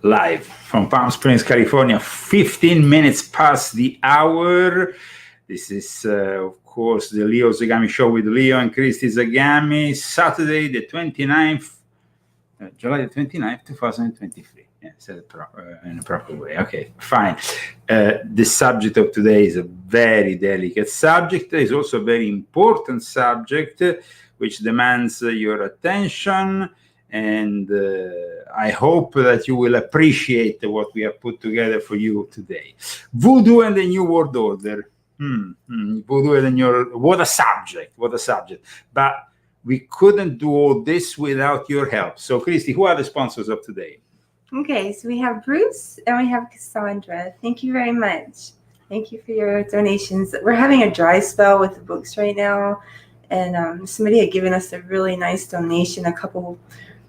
live from Palm Springs, California, 15 minutes past the hour. This is, of course, the Leo Zagami Show with Leo and Christy Zagami, Saturday, the 29th, July the 29th, 2023. Yeah, said it in a proper way. Okay, fine. The subject of today is a very delicate subject. It's also a very important subject, which demands your attention. And I hope that you will appreciate what we have put together for you today. Voodoo and the New World Order. Voodoo and the New... What a subject. But we couldn't do all this without your help. So, Christy, who are the sponsors of today? Okay, so we have Bruce and we have Cassandra. Thank you very much. Thank you for your donations. We're having a dry spell with the books right now. And somebody had given us a really nice donation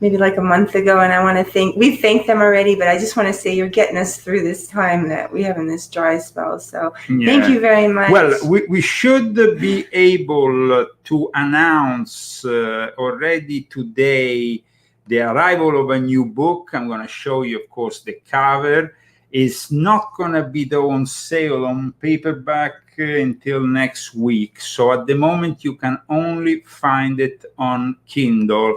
maybe like a month ago, and I want to we thanked them already, but I just want to say you're getting us through this time that we have in this dry spell. So Thank you very much. Well, we should be able to announce already today the arrival of a new book. I'm going to show you, of course, the cover. It's not going to be on sale on paperback until next week. So at the moment, you can only find it on Kindle.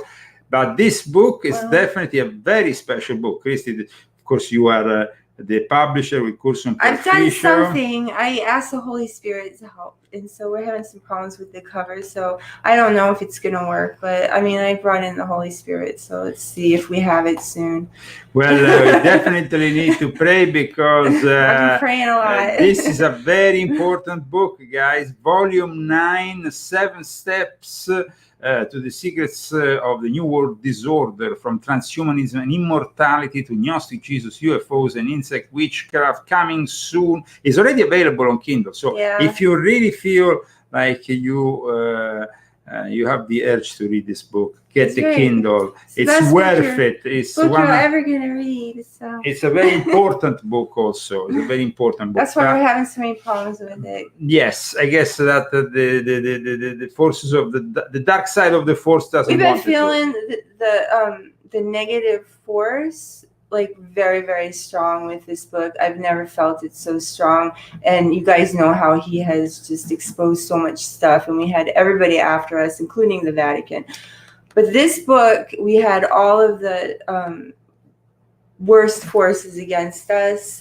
But this book is definitely a very special book. Christy, of course, you are the publisher with Cursum. I've done something. I asked the Holy Spirit to help. And so we're having some problems with the cover. So I don't know if it's going to work. But, I mean, I brought in the Holy Spirit. So let's see if we have it soon. Well, we definitely need to pray because I've been praying a lot. This is a very important book, guys. Volume 9, 7 Steps to the Secrets of the New World Disorder, from transhumanism and immortality to Gnostic Jesus, UFOs and insect witchcraft, coming soon. It's already available on Kindle. So if you really feel like you have the urge to read this book, get the Kindle. It's worth it. It's book you're ever going to read. So. It's a very important book also. It's a very important book. That's why we're having so many problems with it. Yes, I guess that the forces of the dark side of the force doesn't want it. We've been feeling the negative force like very, very strong with this book. I've never felt it so strong. And you guys know how he has just exposed so much stuff. And we had everybody after us, including the Vatican. But this book, we had all of the worst forces against us.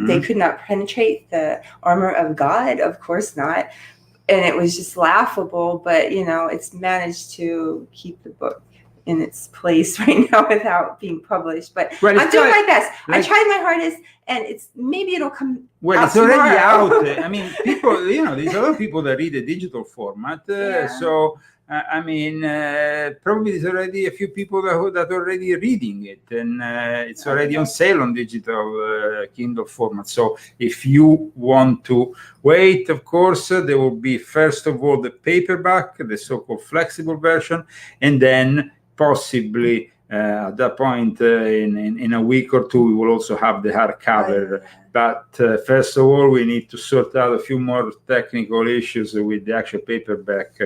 They could not penetrate the armor of God. Of course not. And it was just laughable. But, you know, it's managed to keep the book in its place right now without being published, but I'm doing my best. I tried my hardest, and maybe it'll come. Well, out it's already tomorrow. out. I mean, people, you know, there's a lot of people that read the digital format. So, I mean, probably there's already a few people that are already reading it, and it's already on sale on digital Kindle format. So, if you want to wait, of course, there will be first of all the paperback, the so-called flexible version, and then possibly at that point in a week or two we will also have the hardcover. But first of all, we need to sort out a few more technical issues with the actual paperback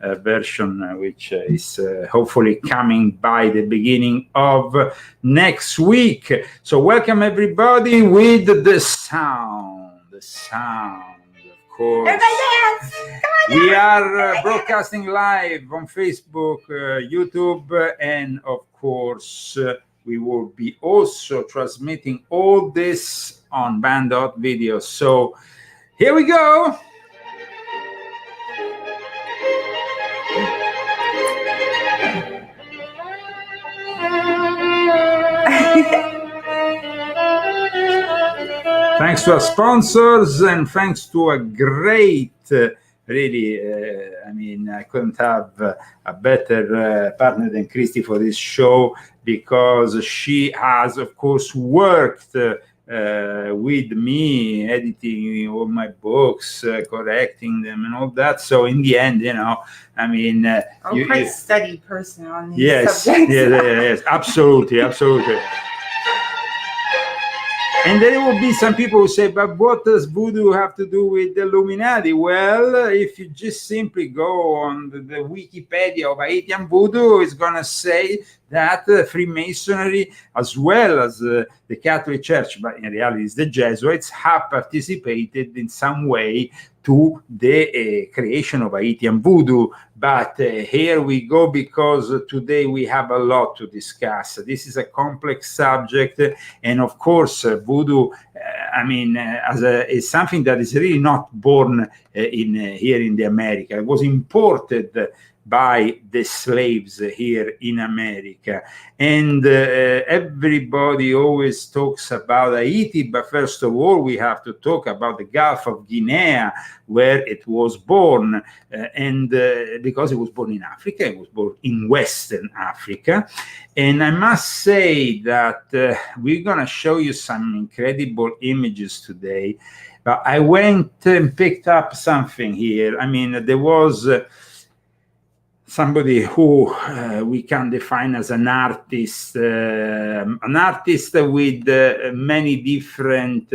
version, which is hopefully coming by the beginning of next week. So welcome everybody with the sound. Course. Everybody dance! Come on, we are broadcasting live on Facebook, YouTube, and of course, we will be also transmitting all this on band.video. So here we go. Thanks to our sponsors and thanks to a great, really, I mean, I couldn't have a better partner than Christy for this show, because she has, of course, worked with me, editing all my books, correcting them and all that. So in the end, you know, I mean... I'm quite a studied person on these subjects. Yes, absolutely. And there will be some people who say, but what does Voodoo have to do with the Illuminati? Well, if you just simply go on the Wikipedia of Haitian Voodoo, it's going to say that Freemasonry, as well as the Catholic Church, but in reality it's the Jesuits, have participated in some way to the creation of Haitian voodoo. But here we go, because today we have a lot to discuss. This is a complex subject, and of course voodoo, is something that is really not born here in the America. It was imported by the slaves here in America. And everybody always talks about Haiti, but first of all, we have to talk about the Gulf of Guinea, where it was born. Because it was born in Africa, it was born in Western Africa. And I must say that we're going to show you some incredible images today. But I went and picked up something here. There was somebody who we can define as an artist with many different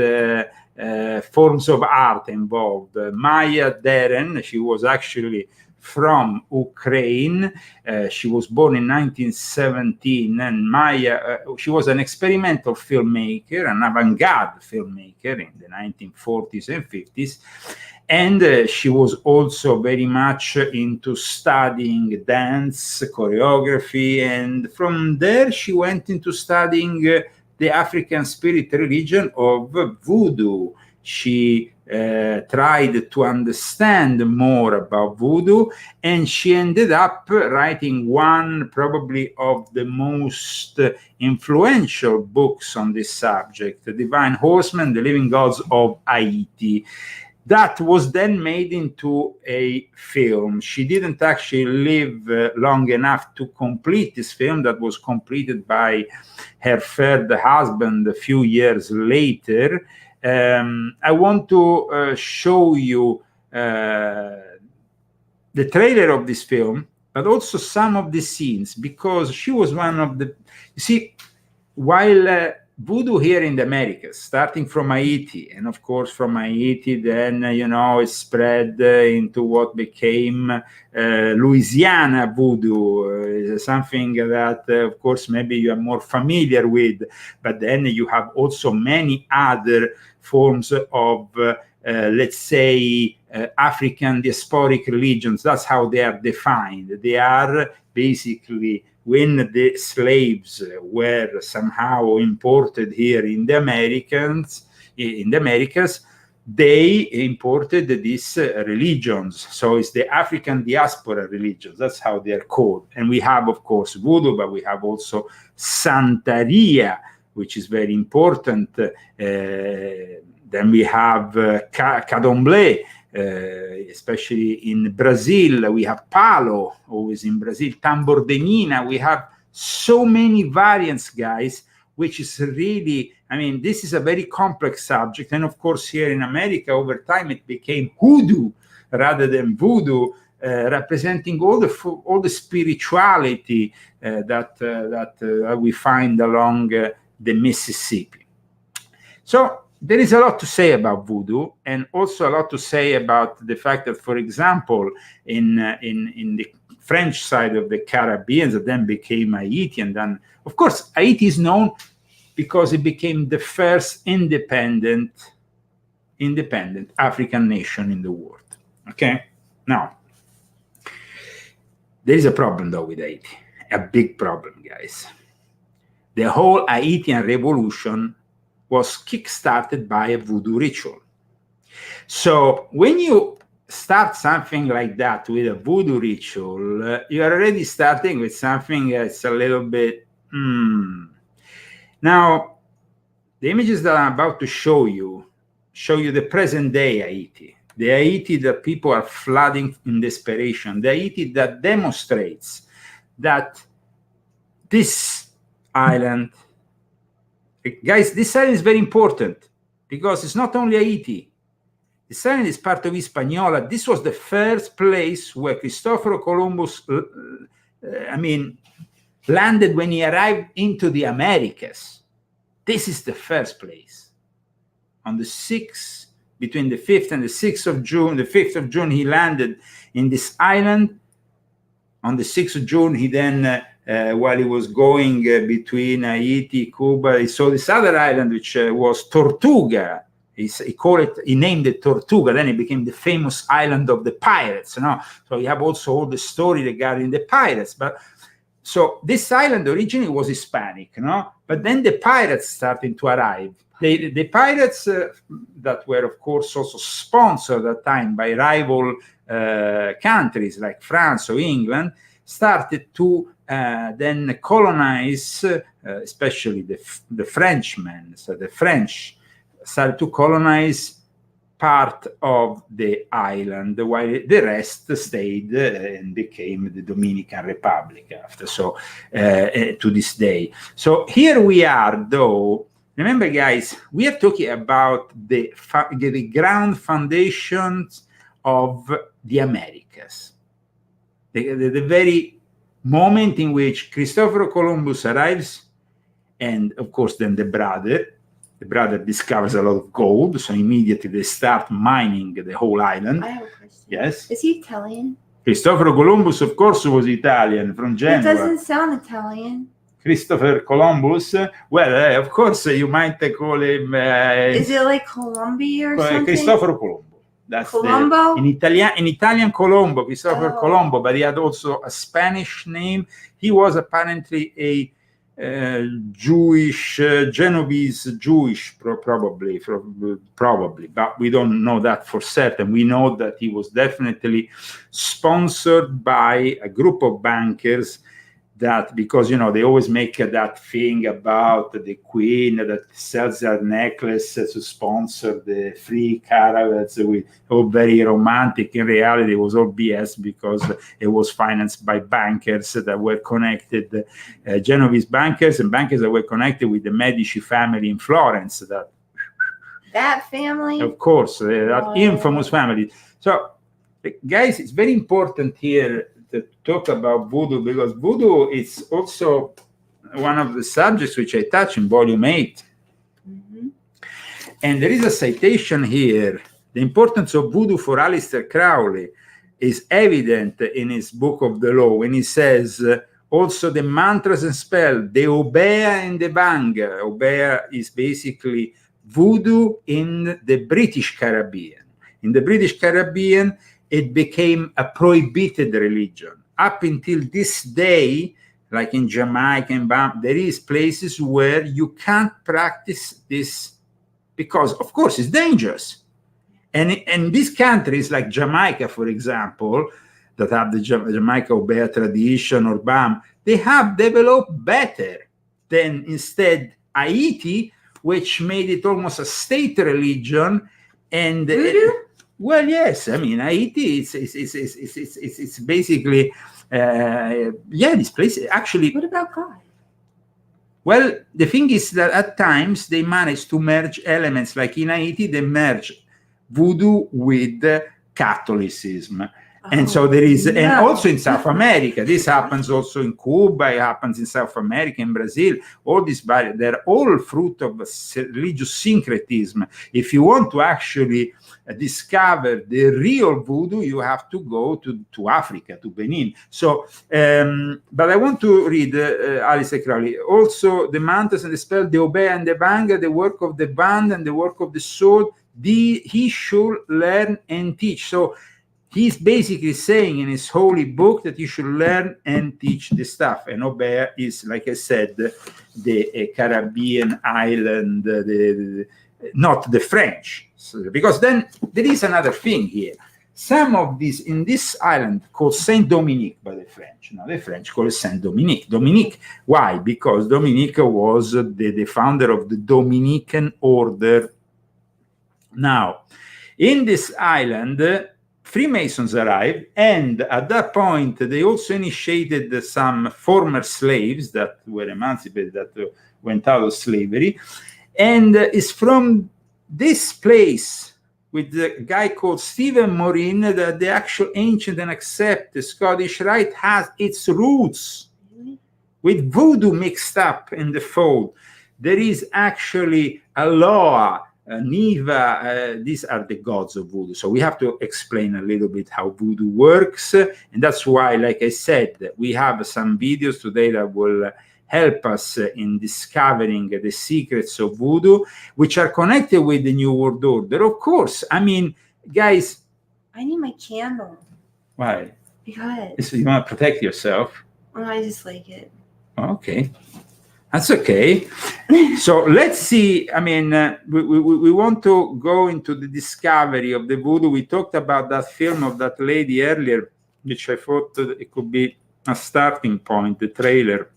forms of art involved. Maya Deren, she was actually from Ukraine. She was born in 1917, and Maya, she was an experimental filmmaker, an avant-garde filmmaker in the 1940s and 50s. And she was also very much into studying dance, choreography, and from there she went into studying the African spirit religion of Voodoo. She tried to understand more about Voodoo, and she ended up writing one probably of the most influential books on this subject, The Divine Horsemen, The Living Gods of Haiti. That was then made into a film. She didn't actually live long enough to complete this film. That was completed by her third husband a few years later. I want to show you the trailer of this film, but also some of the scenes, because she was one of the... You see, while Voodoo here in the Americas, starting from Haiti, and of course from Haiti, then, it spread into what became Louisiana Voodoo, something that, of course, maybe you are more familiar with, but then you have also many other forms of, let's say, African diasporic religions. That's how they are defined. They are basically, when the slaves were somehow imported here in the Americas, they imported these religions. So it's the African diaspora religions. That's how they're called. And we have, of course, Voodoo, but we have also Santeria, which is very important. Then we have Candomblé, especially in Brazil. We have Palo, always in Brazil. Tambor de Nina. We have so many variants, guys, which is really, this is a very complex subject. And of course, here in America, over time, it became hoodoo rather than voodoo, representing all the spirituality that we find along the Mississippi. So there is a lot to say about voodoo, and also a lot to say about the fact that, for example, in the French side of the Caribbean, that then became Haiti, and then, of course, Haiti is known because it became the first independent African nation in the world. Okay? Now, there is a problem, though, with Haiti. A big problem, guys. The whole Haitian revolution was kick-started by a voodoo ritual. So when you start something like that with a voodoo ritual, you're already starting with something that's a little bit... Now, the images that I'm about to show you the present-day Haiti, the Haiti that people are flooding in desperation, the Haiti that demonstrates that this island... Guys, this island is very important because it's not only Haiti. This island is part of Hispaniola. This was the first place where Cristoforo Columbus, landed when he arrived into the Americas. This is the first place. On the 6th, between the 5th and the 6th of June, the 5th of June, he landed in this island. On the 6th of June, he then while he was going between Haiti, Cuba. He saw this other island, which was Tortuga. He named it Tortuga. Then it became the famous island of the pirates. So you have also all the story regarding the pirates. But so this island originally was Hispanic, but then the pirates started to arrive. The pirates that were, of course, also sponsored at that time by rival countries like France or England, started to then colonize, especially the Frenchmen. So the French started to colonize part of the island, while the rest stayed and became the Dominican Republic after. So to this day. So here we are, though. Remember, guys, we are talking about the ground foundations of the Americas. The very moment in which Christopher Columbus arrives, and of course then the brother discovers a lot of gold, so immediately they start mining the whole island. I have a question. Yes? Is he Italian? Christopher Columbus, of course, was Italian, from Genoa. It doesn't sound Italian. Christopher Columbus, well, of course, you might call him... Is it like Colombia or something? Christopher Colombo. That's Colombo? In Italian Colombo, Christopher Colombo, but he had also a Spanish name. He was apparently a Jewish, Genovese Jewish, probably, but we don't know that for certain. We know that he was definitely sponsored by a group of bankers that, because, they always make that thing about the queen that sells her necklace to sponsor the free caravans, with all very romantic. In reality, it was all BS, because it was financed by bankers that were connected, Genovese bankers, and bankers that were connected with the Medici family in Florence. That family? Of course, that infamous family. So, guys, it's very important here to talk about voodoo, because voodoo is also one of the subjects which I touch in volume 8. Mm-hmm. And there is a citation here. The importance of voodoo for Aleister Crowley is evident in his Book of the Law, when he says also the mantras and spell, the Obea and the Banga. Obea is basically voodoo in the British Caribbean. In the British Caribbean, it became a prohibited religion. Up until this day, like in Jamaica and there is places where you can't practice this because, of course, it's dangerous. And these countries like Jamaica, for example, that have the Jamaica Obea tradition or BAM, they have developed better than instead Haiti, which made it almost a state religion. And well, yes, I mean, Haiti, it's basically, this place actually. What about God? Well, the thing is that at times they manage to merge elements, like in Haiti, they merge voodoo with Catholicism. And so there is, and also in South America, this happens also in Cuba, it happens in South America, in Brazil, all these barriers, they're all fruit of religious syncretism. If you want to actually discover the real voodoo, you have to go to Africa, to Benin. So, but I want to read Aleister Crowley. Also, the mantras and the spell, the Obea and the Banga, the work of the band and the work of the sword, he should learn and teach. So, he's basically saying in his holy book that you should learn and teach the stuff. And Obea is, like I said, the Caribbean island, not the French. So, because then there is another thing here. Some of these, in this island called Saint Dominique by the French. Now the French call it Saint Dominique. Dominique, why? Because Dominique was the founder of the Dominican order. Now, in this island, Freemasons arrived, and at that point, they also initiated some former slaves that were emancipated, that went out of slavery. And it's from this place, with the guy called Stephen Morin, that the actual ancient and accepted Scottish rite has its roots, with voodoo mixed up in the fold. There is actually a law Niva, these are the gods of voodoo. So we have to explain a little bit how voodoo works. And that's why, like I said, we have some videos today that will help us in discovering the secrets of voodoo, which are connected with the New World Order. Of course, I mean, guys. I need my candle. Why? Because. You want to protect yourself? Well, I just like it. Okay. That's okay. So let's see. I mean, we want to go into the discovery of the voodoo. We talked about that film of that lady earlier, which I thought it could be a starting point, the trailer,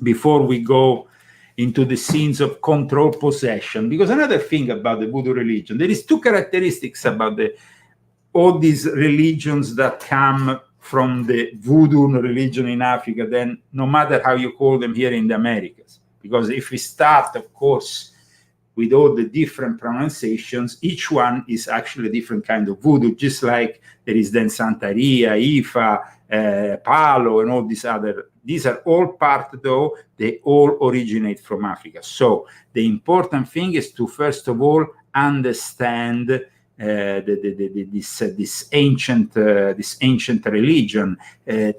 before we go into the scenes of control possession. Because another thing about the voodoo religion, there is two characteristics about all these religions that come from the voodoo religion in Africa, then no matter how you call them here in the Americas. Because if we start, of course, with all the different pronunciations, each one is actually a different kind of voodoo, just like there is then Santeria, Ifa, Palo, and all these other. These are all part, though, they all originate from Africa. So the important thing is to, first of all, understand this ancient religion.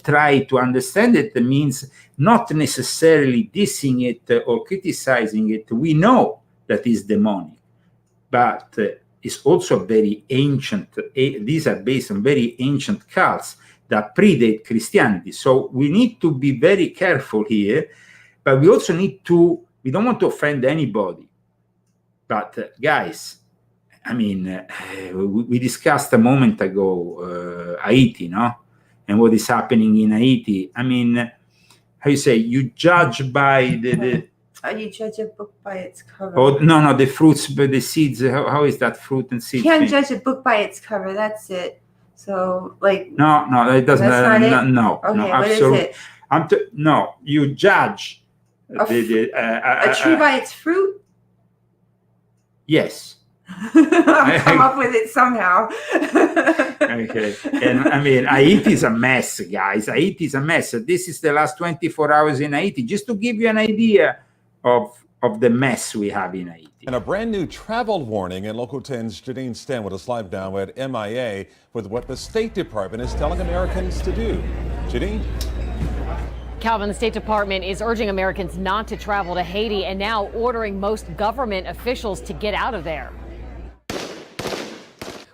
Try to understand it means not necessarily dissing it or criticizing it. We know that is demonic, but it's also very ancient. These are based on very ancient cults that predate Christianity. So we need to be very careful here, but we also need to. We don't want to offend anybody, but guys. I mean, we discussed a moment ago Haiti, no? And what is happening in Haiti. I mean, how you say, you judge by the you judge a book by its cover. Oh, no, the fruits, but the seeds, how is that fruit and seeds? You can't judge a book by its cover, that's it. So, like... No, it doesn't. That's not it? No, okay, no, what absolutely. is it? No, you judge a tree by its fruit? Yes. I'll come up with it somehow. Okay. And I mean, Haiti is a mess, guys. Haiti is a mess. This is the last 24 hours in Haiti, just to give you an idea of the mess we have in Haiti. And a brand new travel warning, and Local 10's Janine Stan with us live now at MIA with what the State Department is telling Americans to do. Janine? Calvin, the State Department is urging Americans not to travel to Haiti and now ordering most government officials to get out of there.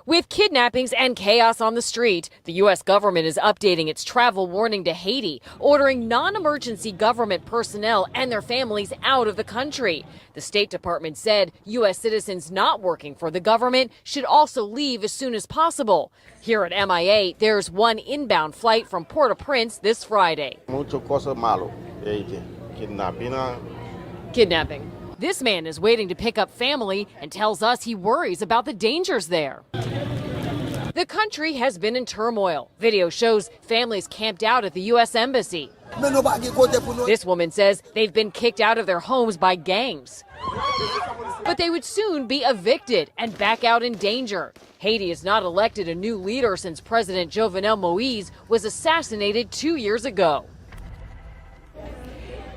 With kidnappings and chaos on the street, the U.S. government is updating its travel warning to Haiti, ordering non-emergency government personnel and their families out of the country. The State Department said U.S. citizens not working for the government should also leave as soon as possible. Here at MIA, there's one inbound flight from Port-au-Prince this Friday. Kidnapping. This man is waiting to pick up family and tells us he worries about the dangers there. The country has been in turmoil. Video shows families camped out at the U.S. Embassy. This woman says they've been kicked out of their homes by gangs. But they would soon be evicted and back out in danger. Haiti has not elected a new leader since President Jovenel Moïse was assassinated 2 years ago.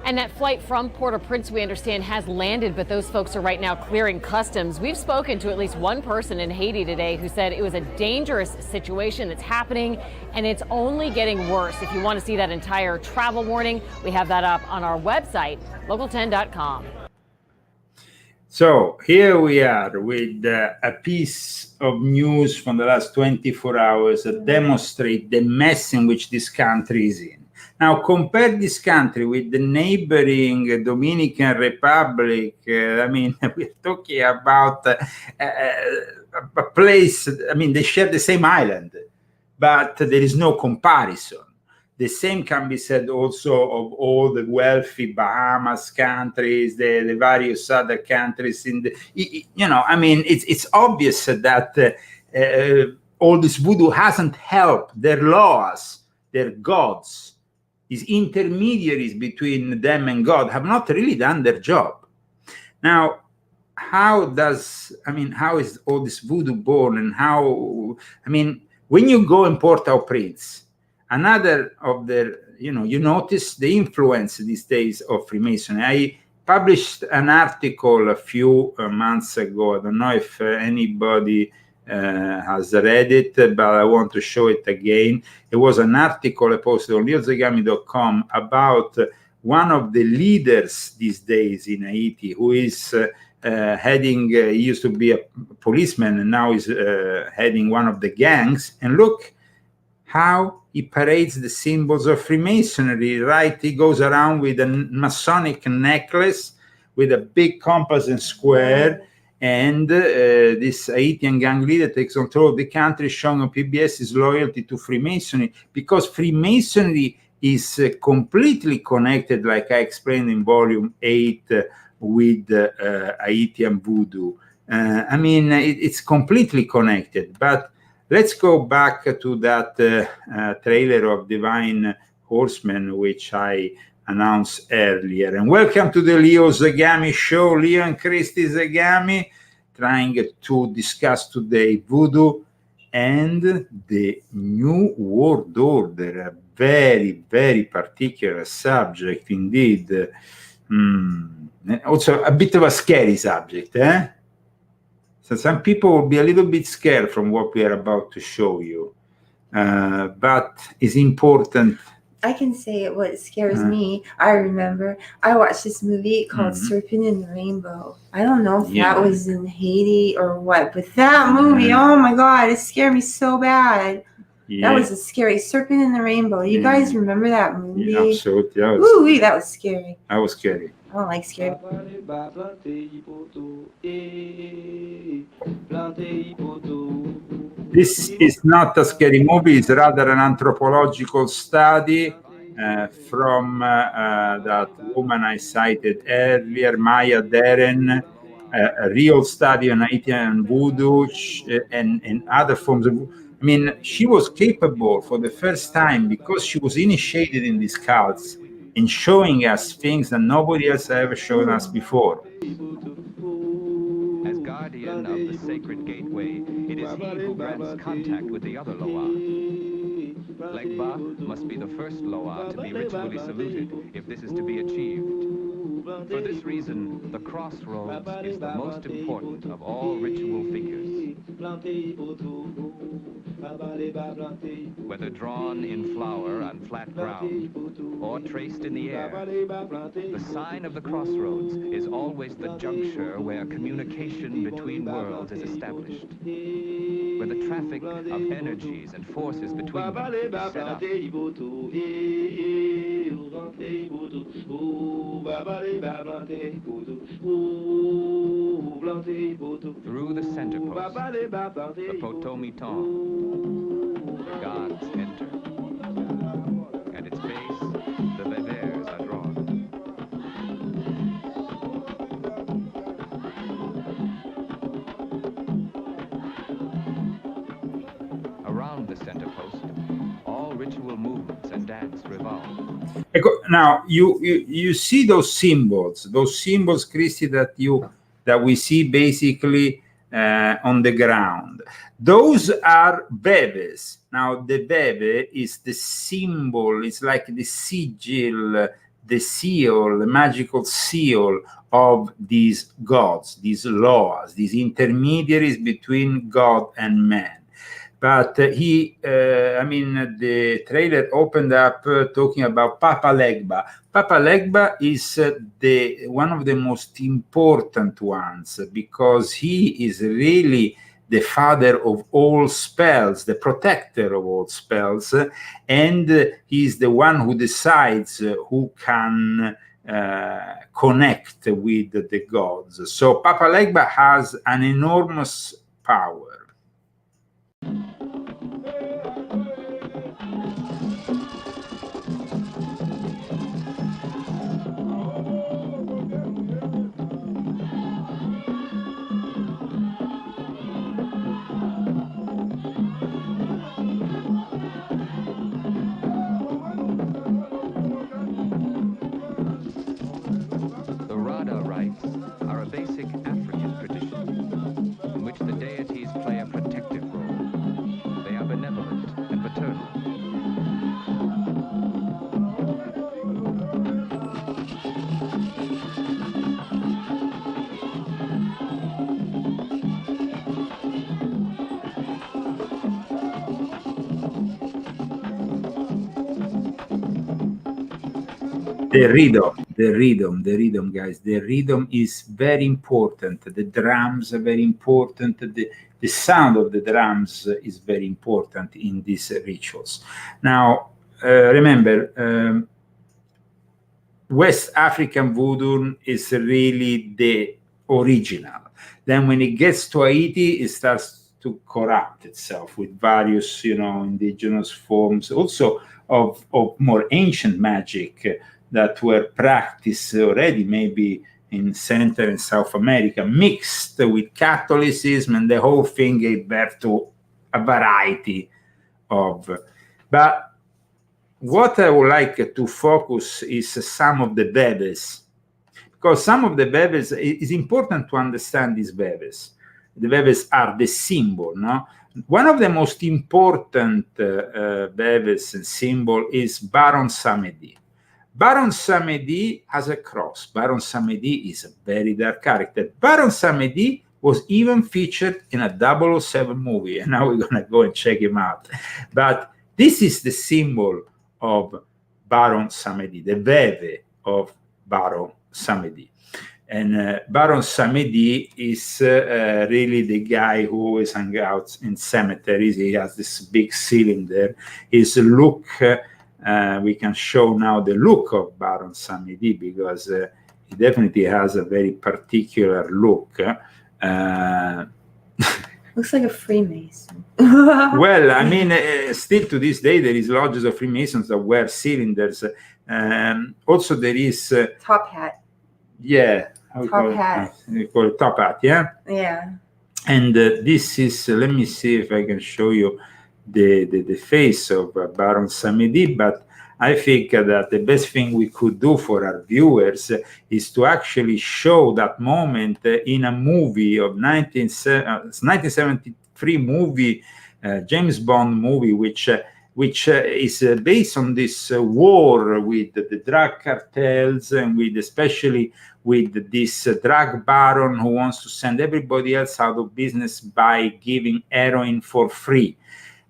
And that flight from Port-au-Prince, we understand, has landed, but those folks are right now clearing customs. We've spoken to at least one person in Haiti today who said it was a dangerous situation that's happening, and it's only getting worse. If you want to see that entire travel warning, we have that up on our website, local10.com. So here we are with a piece of news from the last 24 hours that demonstrate the mess in which this country is in. Now, compare this country with the neighboring Dominican Republic. I mean, we're talking about a place, I mean, they share the same island, but there is no comparison. The same can be said also of all the wealthy Bahamas countries, the various other countries in the, I mean, it's obvious that all this voodoo hasn't helped. Their laws, their gods, these intermediaries between them and God have not really done their job. Now, how is all this voodoo born, and when you go in Port-au-Prince, another of their, you notice the influence these days of Freemasonry. published an article a few months ago. I don't know if anybody has read it, but I want to show it again. It was an article I posted on leozagami.com about one of the leaders these days in Haiti, who is heading, he used to be a policeman and now is heading one of the gangs. And look how he parades the symbols of Freemasonry, right? He goes around with a Masonic necklace with a big compass and square. And this Haitian gang leader takes control of the country, showing on PBS his loyalty to Freemasonry, because Freemasonry is completely connected, like I explained in volume 8, with Haitian Voodoo. I mean, it's completely connected. But let's go back to that trailer of Divine Horseman, which I announced earlier. And welcome to the Leo Zagami Show. Leo and Christy Zagami, trying to discuss today Voodoo and the New World Order, a very, very particular subject indeed. Also a bit of a scary subject, eh? So some people will be a little bit scared from what we are about to show you, but it's important. I can say what scares me. I remember I watched this movie called Serpent in the Rainbow. I don't know if that was in Haiti or what, but that movie, oh my God, it scared me so bad. That was a scary Serpent in the Rainbow. You guys remember that movie? Yeah, absolutely. Ooh, that was scary. That was scary. I don't like scary. This is not a scary movie. It's rather an anthropological study from that woman I cited earlier, Maya Deren, a real study on Haitian Voodoo and other forms of. I mean, she was capable for the first time, because she was initiated in these cults, in showing us things that nobody else had ever shown us before. As guardian of the sacred gateway, it is he who grants contact with the other Loa. Legba must be the first Loa to be ritually saluted if this is to be achieved. For this reason, the crossroads is the most important of all ritual figures. Whether drawn in flower on flat ground or traced in the air, the sign of the crossroads is always the juncture where communication between worlds is established, where the traffic of energies and forces between them is set up. Through the center post, the potomiton, gods enter. At its base, the bevers are drawn. Around the center post, all ritual movements and dance revolve. Now you see those symbols, Christy, that we see basically on the ground. Those are beves. Now the beve is the symbol. It's like the sigil, the seal, the magical seal of these gods, these loas, these intermediaries between God and man. But the trailer opened up talking about Papa Legba. Papa Legba is one of the most important ones, because he is really the father of all spells, the protector of all spells, and he's the one who decides who can connect with the gods. So Papa Legba has an enormous power. Are a basic African tradition in which the deities play the rhythm, guys. The rhythm is very important. The drums are very important. The sound of the drums is very important in these rituals. Now, remember, West African voodoo is really the original. Then when it gets to Haiti, it starts to corrupt itself with various, indigenous forms, also of more ancient magic that were practiced already, maybe in Central and South America, mixed with Catholicism, and the whole thing gave birth to a variety of. But what I would like to focus is some of the bebes, because some of the bebes, is important to understand these bebes. The bebes are the symbol, no? One of the most important bebes and symbol is Baron Samedi. Baron Samedi has a cross. Baron Samedi is a very dark character. Baron Samedi was even featured in a 007 movie, and now we're going to go and check him out. But this is the symbol of Baron Samedi, the bebe of Baron Samedi. And Baron Samedi is really the guy who always hangs out in cemeteries. He has this big cylinder. His look, we can show now the look of Baron Samedi, because he definitely has a very particular look. Looks like a Freemason. Well, I mean, still to this day, there is lodges of Freemasons that wear cylinders. Also, there is... top hat. Yeah. Top hat. You call it top hat, yeah? Yeah. And this is, let me see if I can show you the face of Baron Samedi, but I think that the best thing we could do for our viewers is to actually show that moment in a movie of 1973 movie, James Bond movie, which is based on this war with the drug cartels, and with especially with this drug baron who wants to send everybody else out of business by giving heroin for free.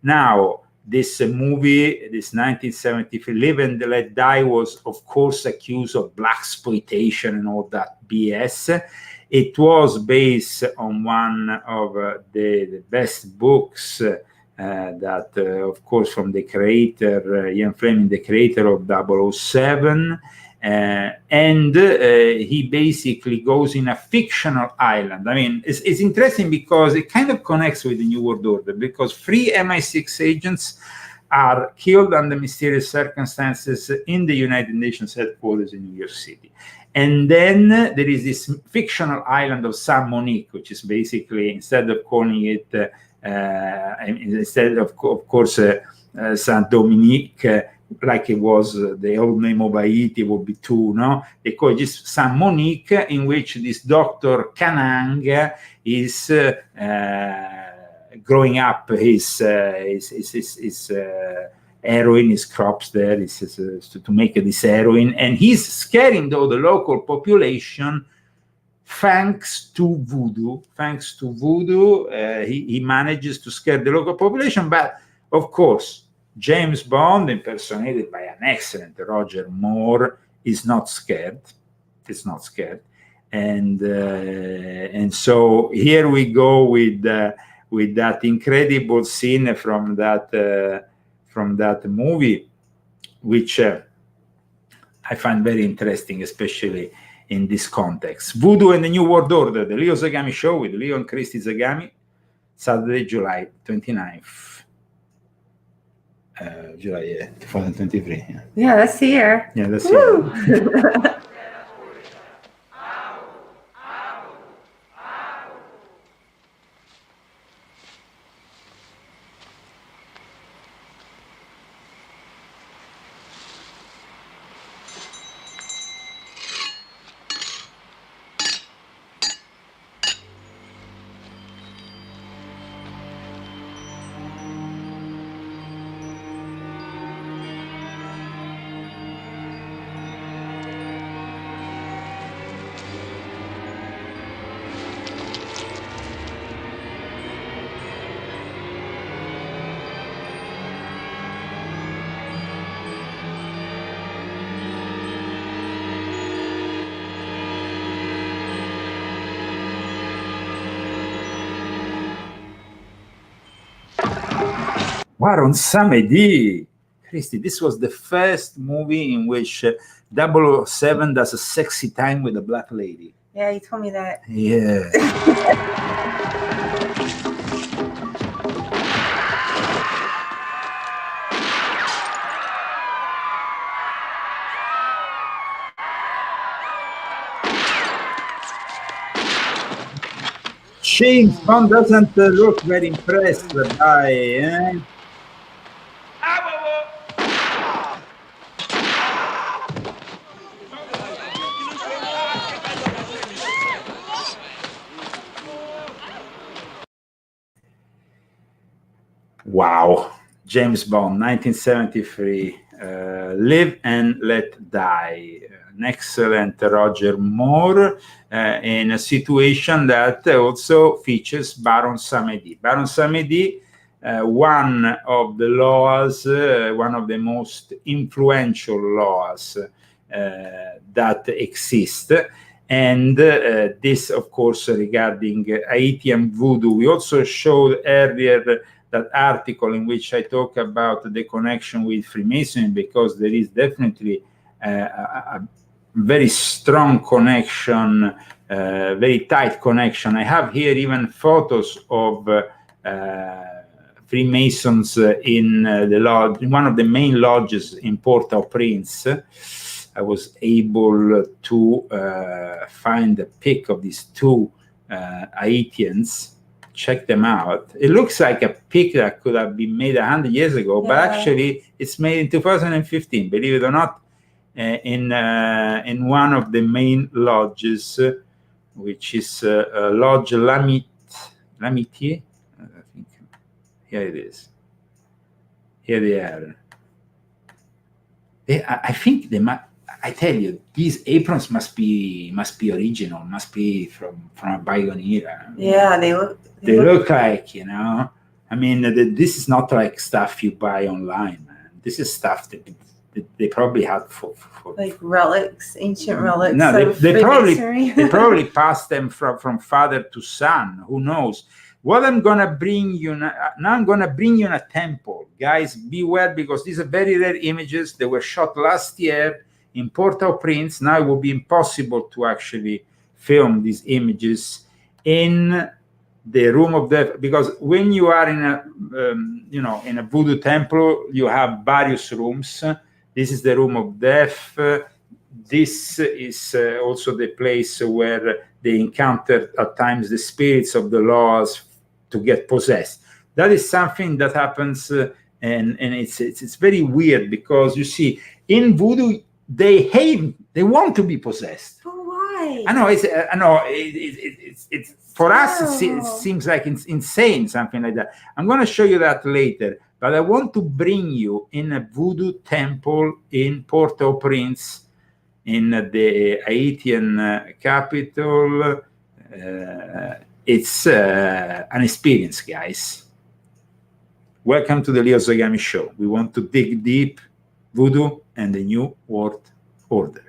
Now, this movie, this 1973 Live and Let Die, was of course accused of blaxploitation and all that BS. It was based on one of the best books that, of course, from the creator, Ian Fleming, the creator of 007. And he basically goes in a fictional island. I mean, it's interesting because it kind of connects with the New World Order, because 3 MI6 agents are killed under mysterious circumstances in the United Nations headquarters in New York City. And then there is this fictional island of Saint Monique, which is basically, instead of calling it, instead of course, Saint Dominique, like it was the old name of Haiti, would be two, no? They call it just Saint Monique, in which this Dr. Canang is growing up his heroin, his crops there, to make this heroin, and he's scaring though the local population thanks to voodoo. Thanks to voodoo, he manages to scare the local population, but of course, James Bond, impersonated by an excellent Roger Moore, is not scared. It's not scared, and so here we go with that incredible scene from that movie, which I find very interesting, especially in this context. Voodoo and the New World Order, the Leo Zagami Show with Leo and Christy Zagami, Saturday, July 29th. July 2023. Yeah, that's the year. Yeah, that's it. Baron Samedi. Christy, this was the first movie in which 007 does a sexy time with a black lady. Yeah, you told me that. Yeah. James Bond doesn't look very impressed by. Wow. James Bond, 1973. Live and Let Die. An excellent Roger Moore in a situation that also features Baron Samedi. Baron Samedi, one of the laws, one of the most influential laws that exist. And this, of course, regarding Haitian voodoo. We also showed earlier that article in which I talk about the connection with Freemasonry, because there is definitely a very strong connection, very tight connection. I have here even photos of Freemasons in the lodge, in one of the main lodges in Port-au-Prince. I was able to find a pic of these two Haitians. Check them out. It looks like a pic that could have been made 100 years ago, but actually it's made in 2015, believe it or not, in one of the main lodges, which is Lodge L'Amitié. I think here it is. Here they are. I think they might. I tell you, these aprons must be original, must be from a bygone era. Yeah, they look like, you know. I mean, this is not like stuff you buy online, man. This is stuff that they probably had for like relics, ancient relics. No, they probably passed them from father to son. Who knows? What I'm gonna bring you now, I'm gonna bring you in a temple, guys. Beware, because these are very rare images. They were shot last year in Port-au-Prince. Now it will be impossible to actually film these images in the room of death, because when you are in a in a voodoo temple, you have various rooms. This is the room of death. This is also the place where they encounter at times the spirits of the laws to get possessed. That is something that happens, and it's very weird, because you see in voodoo they want to be possessed. But why? I know it's for us it seems like it's insane, something like that. I'm going to show you that later, but I want to bring you in a voodoo temple in Port-au-Prince, in the Haitian capital. It's an experience, guys. Welcome to the Leo Zagami Show. We want to dig deep voodoo and the New World Order.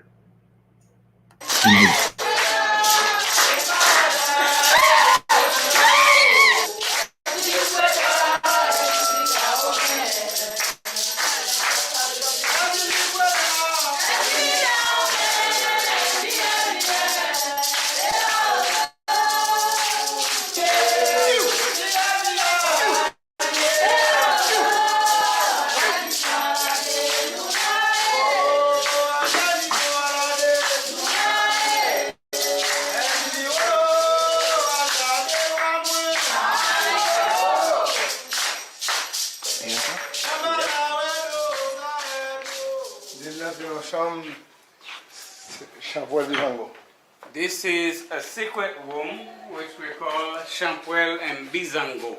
This is a secret room which we call Champuel and Bizango.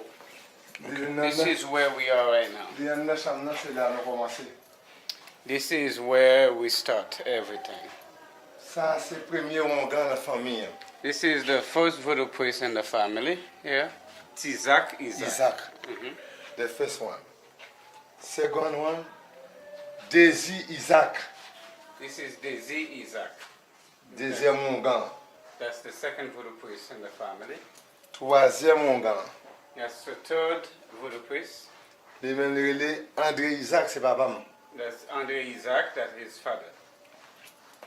Okay. This is where we are right now. This is where we start everything. This is the first voodoo priest in the family here. Isaac. The first one. Second one, Desi Isaac. This is Desi Isaac. Deuxième Mongan. That's the second voodoo priest in the family. Troisième Mongan. That's the third voodoo priest. Li men li rele André Isaac, c'est papa m. That's Andre Isaac, that's his father.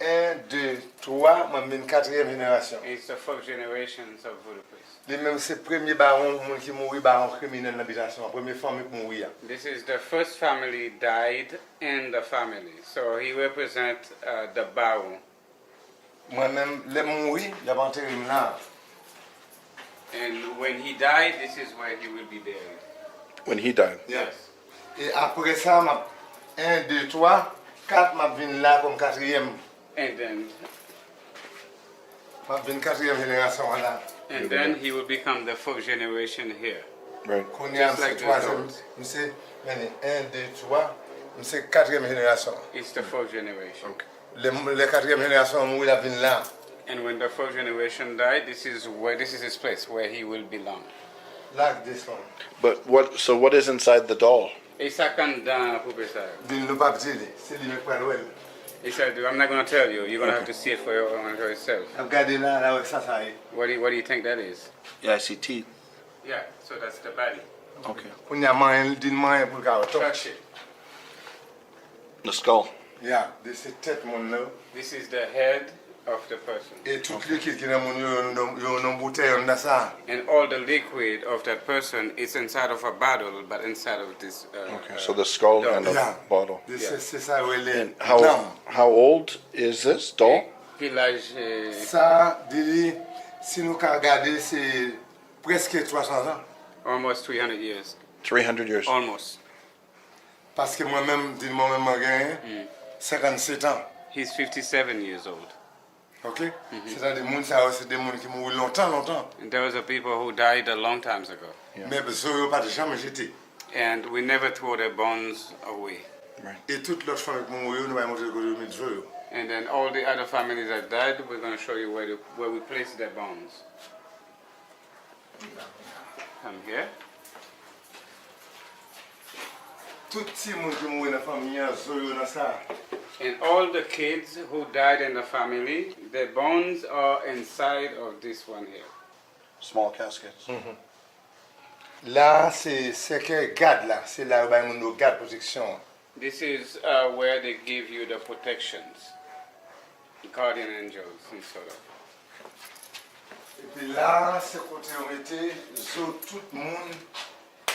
1, 2, 3, moi ben 4e génération. It's the fourth generations of Voodoo priests. Li men c'est premier baron moun qui mouri baron criminel d'habitation, première famille qui mouri. This is the first family died in the family. So he represents the baron. Moi-même, les mouri, il a enterré là. And when he died, this is where he will be buried. When he died. Yes. Et après ça, 1, 2, 3, 4, m'a venu là comme 4e. And then M'a venu 4e génération là. and then he will become the fourth generation here. Right. Qu'on y a Just like the 3e, Lord. c'est 1, 2, 3, c'est 4e génération. It's the fourth generation. Les 4e génération mouri la venu là. And when the fourth generation died, this is his place where he will belong. Like this one. But what is inside the doll? He said, I'm not going Din nou pa ptili, c'est li mek pral wel. to tell you. You're going to have to see it for yourself. Ap gade la wek sa sa e. What do you think that is? Yeah, I see teeth. Yeah, so that's the body. Okay. Koun ya man, din man pou ka wot. Touch it. The skull. Ya, de se tet moun nou. This is the head of the person. E tout likid ki nan moun yo nan bouteille yon da sa. And all the liquid of that person is inside of a bottle, but inside of this. Okay. So the skull doll. and the Yeah. bottle. De se sa wele. And how old is this doll? Village. Sa, dili, si nou ka gade, se preske 300 ans. Almost 300 years. 300 years. Almost. Paske mwen men, din mwen men mwen gen, 57 ans. He's 57 years old. Ok? Se ta de moun sa se de moun ki mouri lontan. And there was a people who died a long time ago. Men beso yo pa de jame jete. And we never throw their bones away. E tout lot fami ki mouri yo, nou bay montre kou yo mit zo yo. And then all the other families that died, we're going to show you where we place their bones. Come here. Tout ti moun ki mouri nan fami ya, zo yo nan sa. And all the kids who died in the family, their bones are inside of this one here. Small caskets. La, se seke gad la, se la yo bay moun nou gad proteksyon. This is where they give you the protections, guardian angels and sort of. E pi la, se kote yo mette, zo tout moun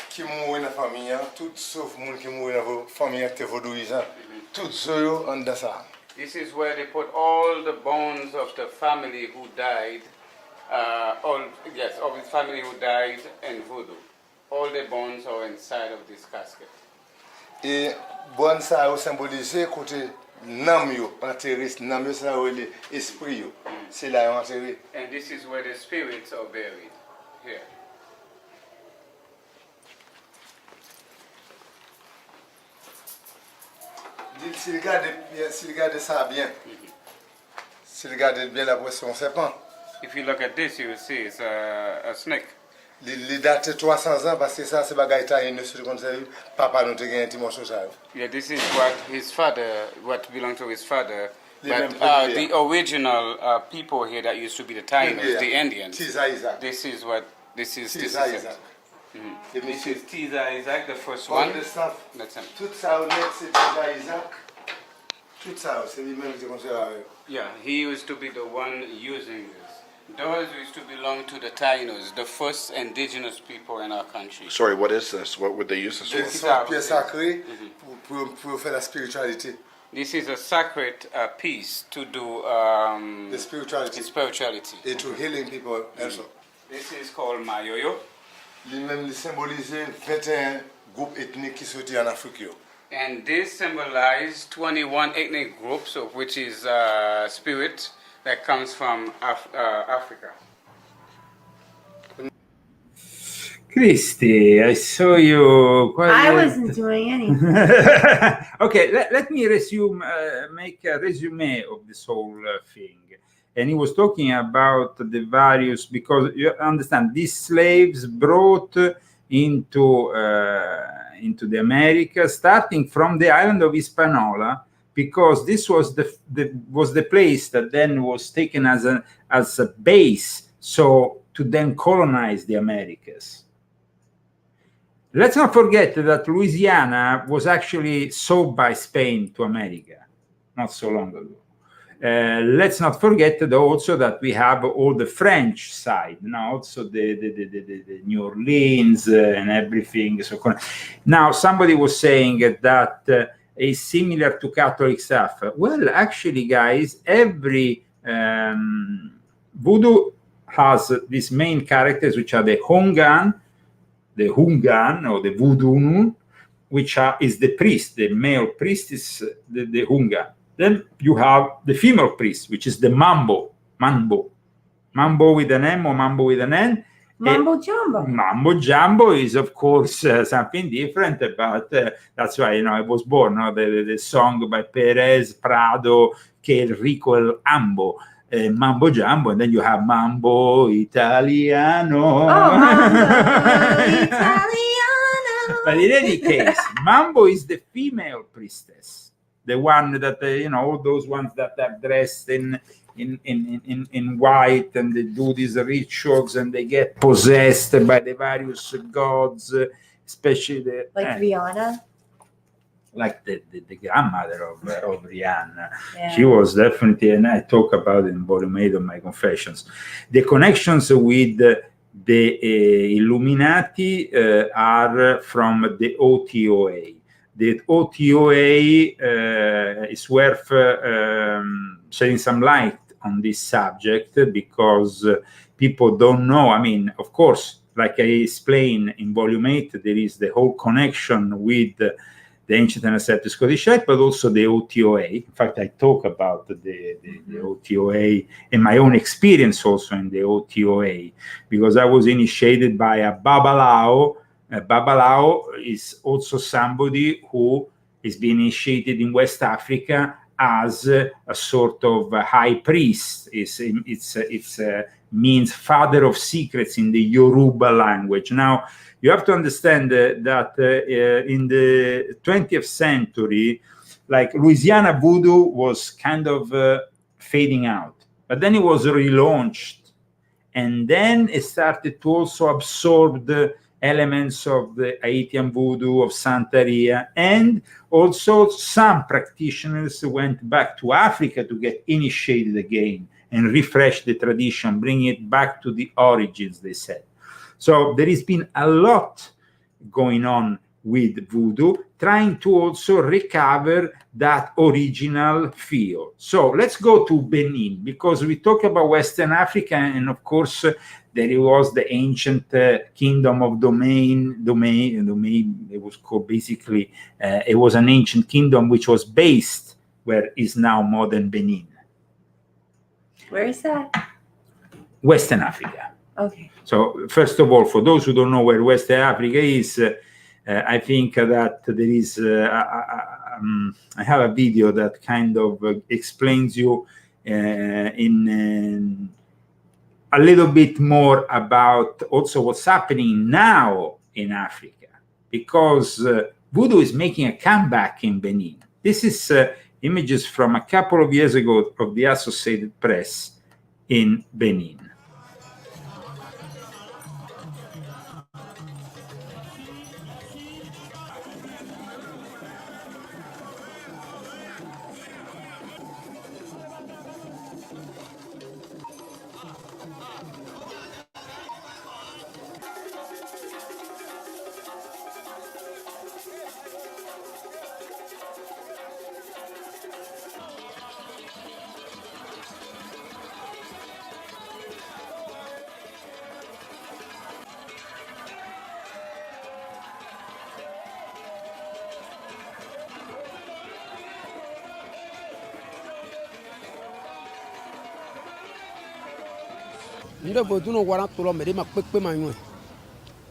ki mouri nan fami ya, tout sauf moun ki mouri nan fami ya te vodouizan, tout zo yo an da sa. This is where they put all the bones of the family who died, of the family who died in Voodoo. All the bones are inside of this casket. E bon sa yo symbolize kote nam yo, anteris, nam yo sa yo le esprit yo, se la yo anteri. And this is where the spirits are buried, here. S'il regarde ça bien, s'il regarde bien la pression serpent, If you look at this, you will see it's a snake. il date 300 ans parce que ça c'est bagay taille ne se comme ça papa nous te gagne petit morceau ça. Yeah, this is what belonged to his father. The But the original people here that used to be the Tainos, the Indians. Tiza Isaac. This is Tiza it. Isaac. This is Tiza Isaac, the first All one. the stuff. That's him. Tout ça honnête c'est Tiza Isaac. Tout ça c'est lui-même qui conserve. Yeah, he used to be the one using this. Those used to belong to the Tainos, the first indigenous people in our country. Sorry, what is this? What would they use this C'est for? une pièce sacrée pour faire la spiritualité. This is a sacred piece to do The spirituality. spirituality. Et to healing people also. This is called Mayoyo. Lui-même il symbolise 21 groupes ethniques qui sortent en Afrique. And this symbolizes 21 ethnic groups, of which is spirit that comes from Africa. Christy, I saw you. I wasn't doing anything. Okay, let me make a resume of this whole thing. And he was talking about the various, because you understand, these slaves brought into the Americas, starting from the island of Hispaniola, because this was the place that then was taken as a base, so to then colonize the Americas. Let's not forget that Louisiana was actually sold by Spain to America not so long ago. Let's not forget also that we have all the French side, now also the New Orleans and everything. So now somebody was saying that is similar to Catholic stuff. Well, actually, guys, every Voodoo has these main characters, which are the Hongan or the Voodoo, which is the priest. The male priest is the Hungan. Then you have the female priest, which is the Mambo with an M or Mambo with an N. Mambo Jumbo. Mambo Jumbo is, of course, something different, but that's why, I was born, the song by Perez Prado, Che Rico El Ambo, Mambo Jumbo, and then you have Mambo Italiano. Oh, Mambo Italiano. But in any case, Mambo is the female priestess. The one that all those ones that are dressed in white and they do these rituals and they get possessed by the various gods, especially Rihanna, like the grandmother of Rihanna. Yeah. She was definitely, and I talk about it in volume 8 of my Confessions. The connections with the Illuminati are from the OTOA. The OTOA is worth shedding some light on this subject because people don't know. I mean, of course, like I explained in volume 8, there is the whole connection with the ancient and accepted Scottish Rite, but also the OTOA. In fact, I talk about the OTOA and my own experience also in the OTOA, because I was initiated by a Babalao. Babalao is also somebody who is being initiated in West Africa as a sort of a high priest. It's means father of secrets in the Yoruba language. Now, you have to understand that in the 20th century, like Louisiana Voodoo was kind of fading out, but then it was relaunched, and then it started to also absorb the elements of the Haitian Voodoo, of Santeria, and also some practitioners went back to Africa to get initiated again and refresh the tradition, bring it back to the origins, they said. So there has been a lot going on with Voodoo, trying to also recover that original feel. So let's go to Benin, because we talk about Western Africa, and of course, there was the ancient kingdom of Domain. It was called basically, it was an ancient kingdom which was based where is now modern Benin. Where is that? Western Africa. Okay. So first of all, for those who don't know where Western Africa is, I think that there is, I have a video that kind of explains you in a little bit more about also what's happening now in Africa, because Voodoo is making a comeback in Benin. This is images from a couple of years ago of the Associated Press in Benin. Ndo Voodoo no wara tolo me de ma pepe ma yun.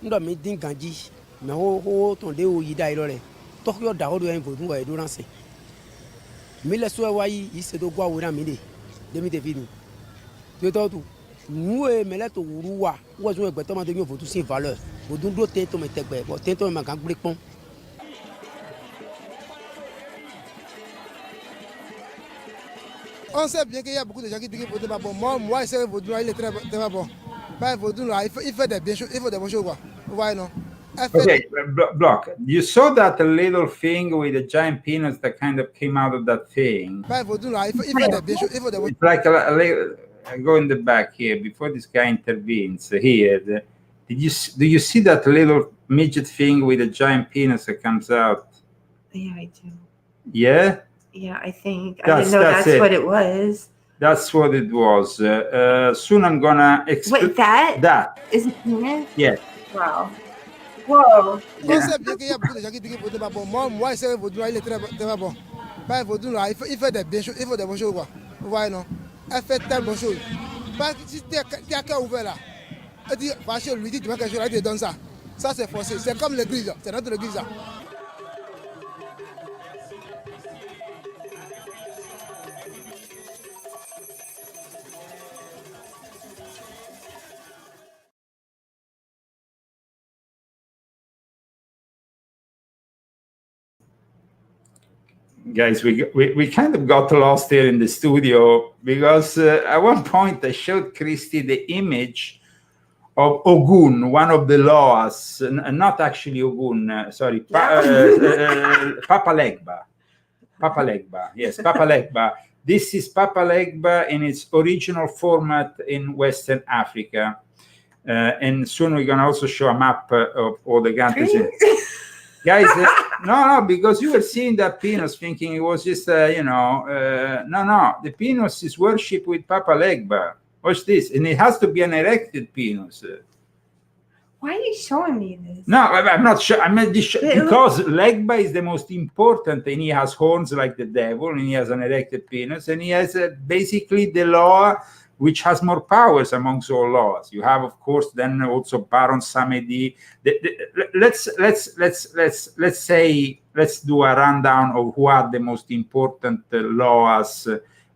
Ndo mi din ganji me ho ton de o yida iro re. To yo da ho do en Voodoo wa do ranse. Mi le so wa yi se do gwa wura mi de mi te fini. To tu nu e me le to wuru wa wo so egbe to ma de yo Voodoo sin valeur. Voodoo do te to me tegbe, bo te to ma gan gbre pon. On sait bien qu'il y a beaucoup de gens qui disent que Voodoo n'est pas bon. Moi, je sais que Voodoo, il est très bon. Bah, Voodoo, il fait des bien choses, il faut des bonnes choses, quoi. Vous voyez, non? Okay, block. You saw that little thing with the giant peanuts that kind of came out of that thing. It's like I go in the back here before this guy intervenes. Here, do you see that little midget thing with the giant peanuts that comes out? Yeah, I do. Yeah. Yeah, I think I didn't know that's what it was. That's what it was. Soon I'm gonna explain. Wait, that is it penis? Yeah. Wow. Whoa. Concept bien qu'il y a beaucoup de gens qui disent que Voodoo pas bon. Moi, c'est Voodoo, il est très bon. Pas Voodoo là, il fait des bien choses, il faut des bonnes choses quoi. Vous voyez non? Elle fait tellement bonnes choses. Pas si tu as cœur ouvert là. Elle dit, va chez lui, dit tu vas quelque chose, elle te donne ça. Ça c'est forcé. C'est comme l'église, c'est notre église là. Guys, we kind of got lost here in the studio because at one point I showed Christy the image of Ogun, one of the Loas, not actually Ogun, sorry, Papa Legba. Papa Legba, yes, Papa Legba. This is Papa Legba in its original format in Western Africa. And soon we're going to also show a map of all the countries. Guys, no, because you were seeing that penis thinking it was just, no, the penis is worshipped with Papa Legba. Watch this, and it has to be an erected penis. Why are you showing me this? No, I'm not sure. Because Legba is the most important, and he has horns like the devil, and he has an erected penis, and he has basically the law which has more powers amongst all laws. You have, of course, then also Baron Samedi. Let's do a rundown of who are the most important laws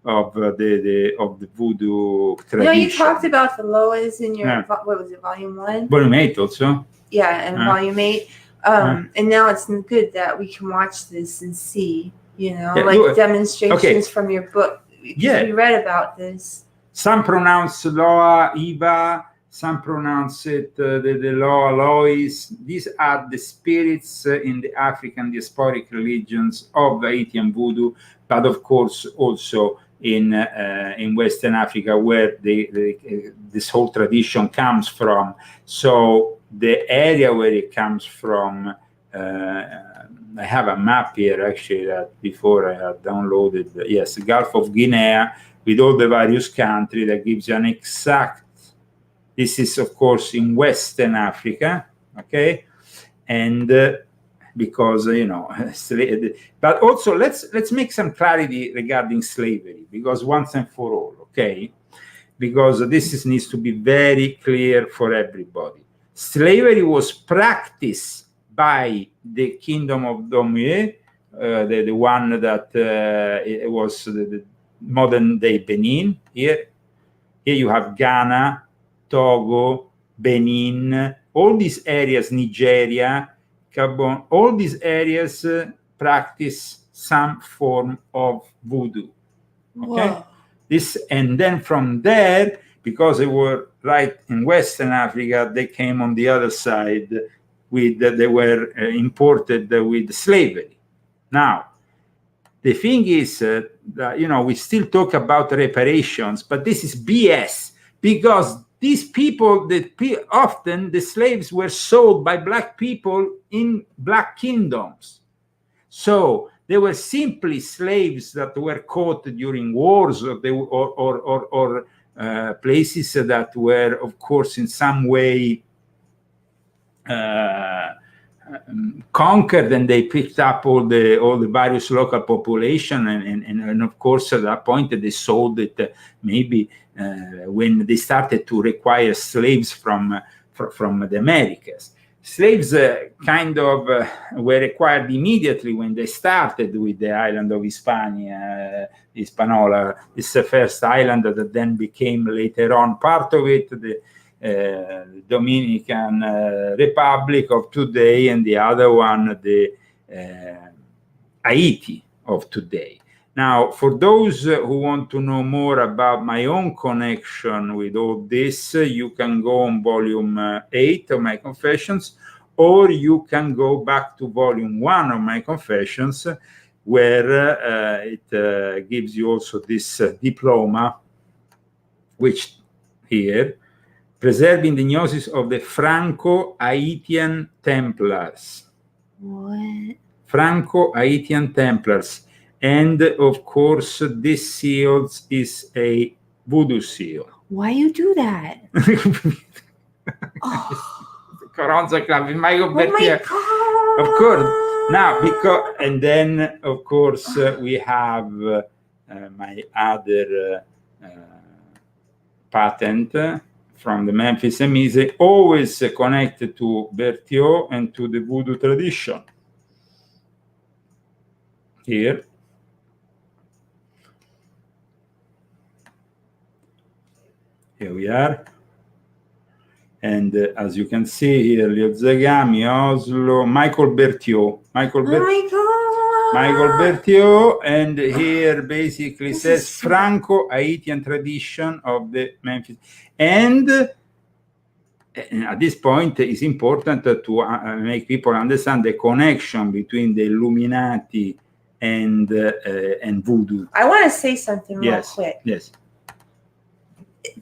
of the Voodoo tradition. No, you talked about the Loas in your what was it, Volume 1? Volume 8 also. Yeah, and Volume 8. And now it's good that we can watch this and see, demonstrations from your book. Yeah, we read about this. Some pronounce Loa, Iba, some pronounce it the Loa, Lois. These are the spirits in the African diasporic religions of Haitian Voodoo, but of course also in Western Africa, where this whole tradition comes from. So the area where it comes from, I have a map here actually that before I had downloaded. Yes, the Gulf of Guinea, with all the various countries, that gives you an exact. This is, of course, in Western Africa, okay, and because but also let's make some clarity regarding slavery, because once and for all, okay, because this needs to be very clear for everybody. Slavery was practiced by the Kingdom of Domue, the one that it was the modern day Benin. Here you have Ghana, Togo, Benin, all these areas, Nigeria, Gabon, all these areas practice some form of voodoo. Okay, wow. And then from there, because they were right in Western Africa, they came on the other side they were imported with slavery. Now, the thing is that, we still talk about reparations, but this is BS, because these people, often the slaves were sold by black people in black kingdoms. So they were simply slaves that were caught during wars or places that were, of course, in some way conquered, and they picked up all the various local population, and of course at that point they sold it maybe when they started to require slaves from the Americas. Slaves kind of were required immediately when they started with the island of Hispaniola. It's the first island that then became later on part of it, the Dominican Republic of today, and the other one, the Haiti of today. Now, for those who want to know more about my own connection with all this, you can go on volume 8 of my Confessions, or you can go back to volume 1 of my confessions, where it gives you also this diploma, which here, preserving the gnosis of the Franco-Haitian Templars. What? Franco-Haitian Templars. And of course, this seal is a voodoo seal. Why you do that? Coronza Club in my Oh my God. Of course. Now, because, and then, of course, we have my other patent from the Memphis Emise, always connected to Berthiaud and to the voodoo tradition. Here. Here we are. And as you can see here, Leo Zagami, Oslo, Michael Berthiaud. Michael Berthiaud, and here basically says Franco-Haitian tradition of the Memphis. And at this point, it's important to make people understand the connection between the Illuminati and Voodoo. I want to say something real quick. Yes.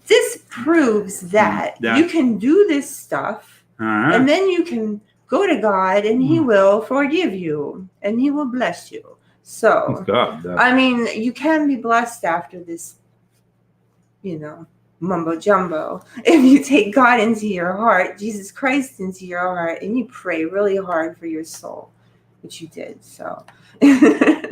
This proves that you can do this stuff, and then you can go to God, and He will forgive you, and He will bless you. So, I mean, you can be blessed after this, mumbo jumbo. If you take God into your heart, Jesus Christ into your heart, and you pray really hard for your soul, which you did. So.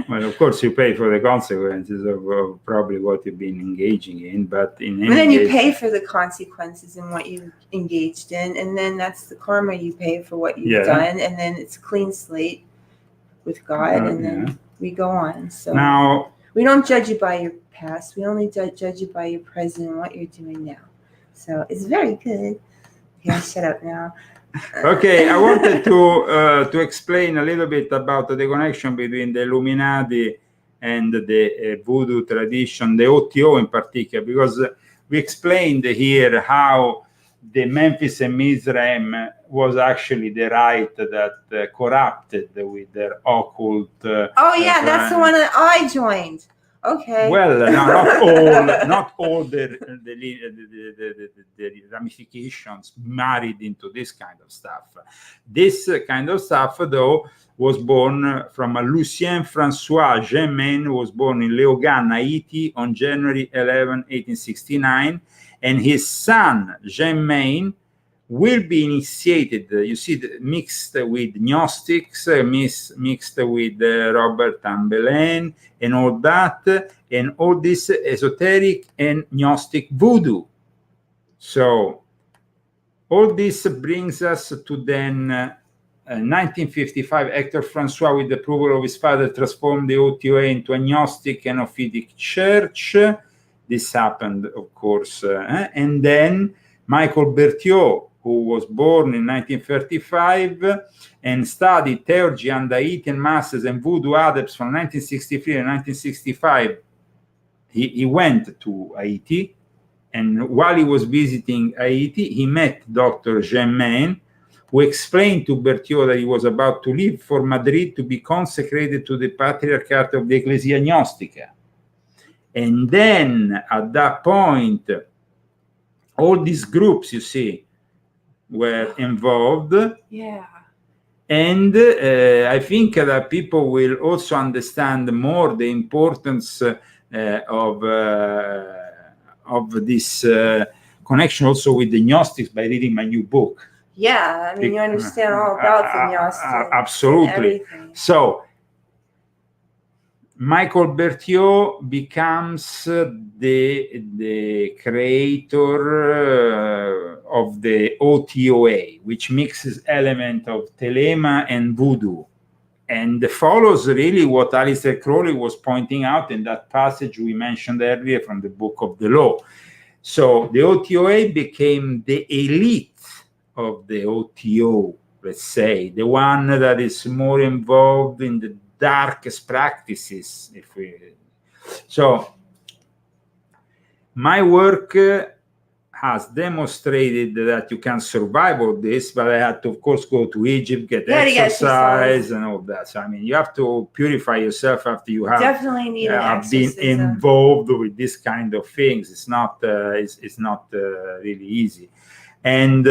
Well, of course, you pay for the consequences of probably what you've been engaging in, but in any then case, you pay for the consequences in what you engaged in, and then that's the karma you pay for what you've done, and then it's clean slate with God, and then we go on. So now we don't judge you by your past; we only judge you by your present and what you're doing now. So it's very good. Yeah, shut up now. Okay, I wanted to explain a little bit about the connection between the Illuminati and the Voodoo tradition, the OTO in particular, because we explained here how the Memphis and Mizraim was actually the rite that corrupted with their occult. Oh yeah, that's the one that I joined. Okay. Well, not all the ramifications married into this kind of stuff. This kind of stuff, though, was born from a Lucien François Zagaman, who was born in Léogâne, Haiti, on January 11, 1869, and his son Zagaman will be initiated, you see, mixed with Gnostics, mixed with Robert Tambelain, and all that, and all this esoteric and Gnostic voodoo. So, all this brings us to then 1955, Hector Francois, with the approval of his father, transformed the OTOA into a Gnostic and Ophidic church. This happened, of course, and then Michael Berthiaud, who was born in 1935 and studied theurgy and Haitian masses and voodoo adepts from 1963 and 1965. He went to Haiti, and while he was visiting Haiti, he met Dr. Zagaman, who explained to Berthiaud that he was about to leave for Madrid to be consecrated to the Patriarchate of the Ecclesia Gnostica. And then, at that point, all these groups, you see, were involved. Yeah. And I think that people will also understand more the importance of this connection also with the Gnostics by reading my new book. Yeah, I mean, you understand all about the Gnostics. Absolutely. So, Michael Berthiaud becomes the creator of the OTOA, which mixes element of Telema and Voodoo, and follows really what Aleister Crowley was pointing out in that passage we mentioned earlier from the Book of the Law. So the OTOA became the elite of the OTO, let's say, the one that is more involved in the darkest practices. So my work has demonstrated that you can survive all this, but I had to, of course, go to Egypt, get exercise and all that. So, I mean, you have to purify yourself after you have definitely need an been involved with this kind of things. It's not really easy. And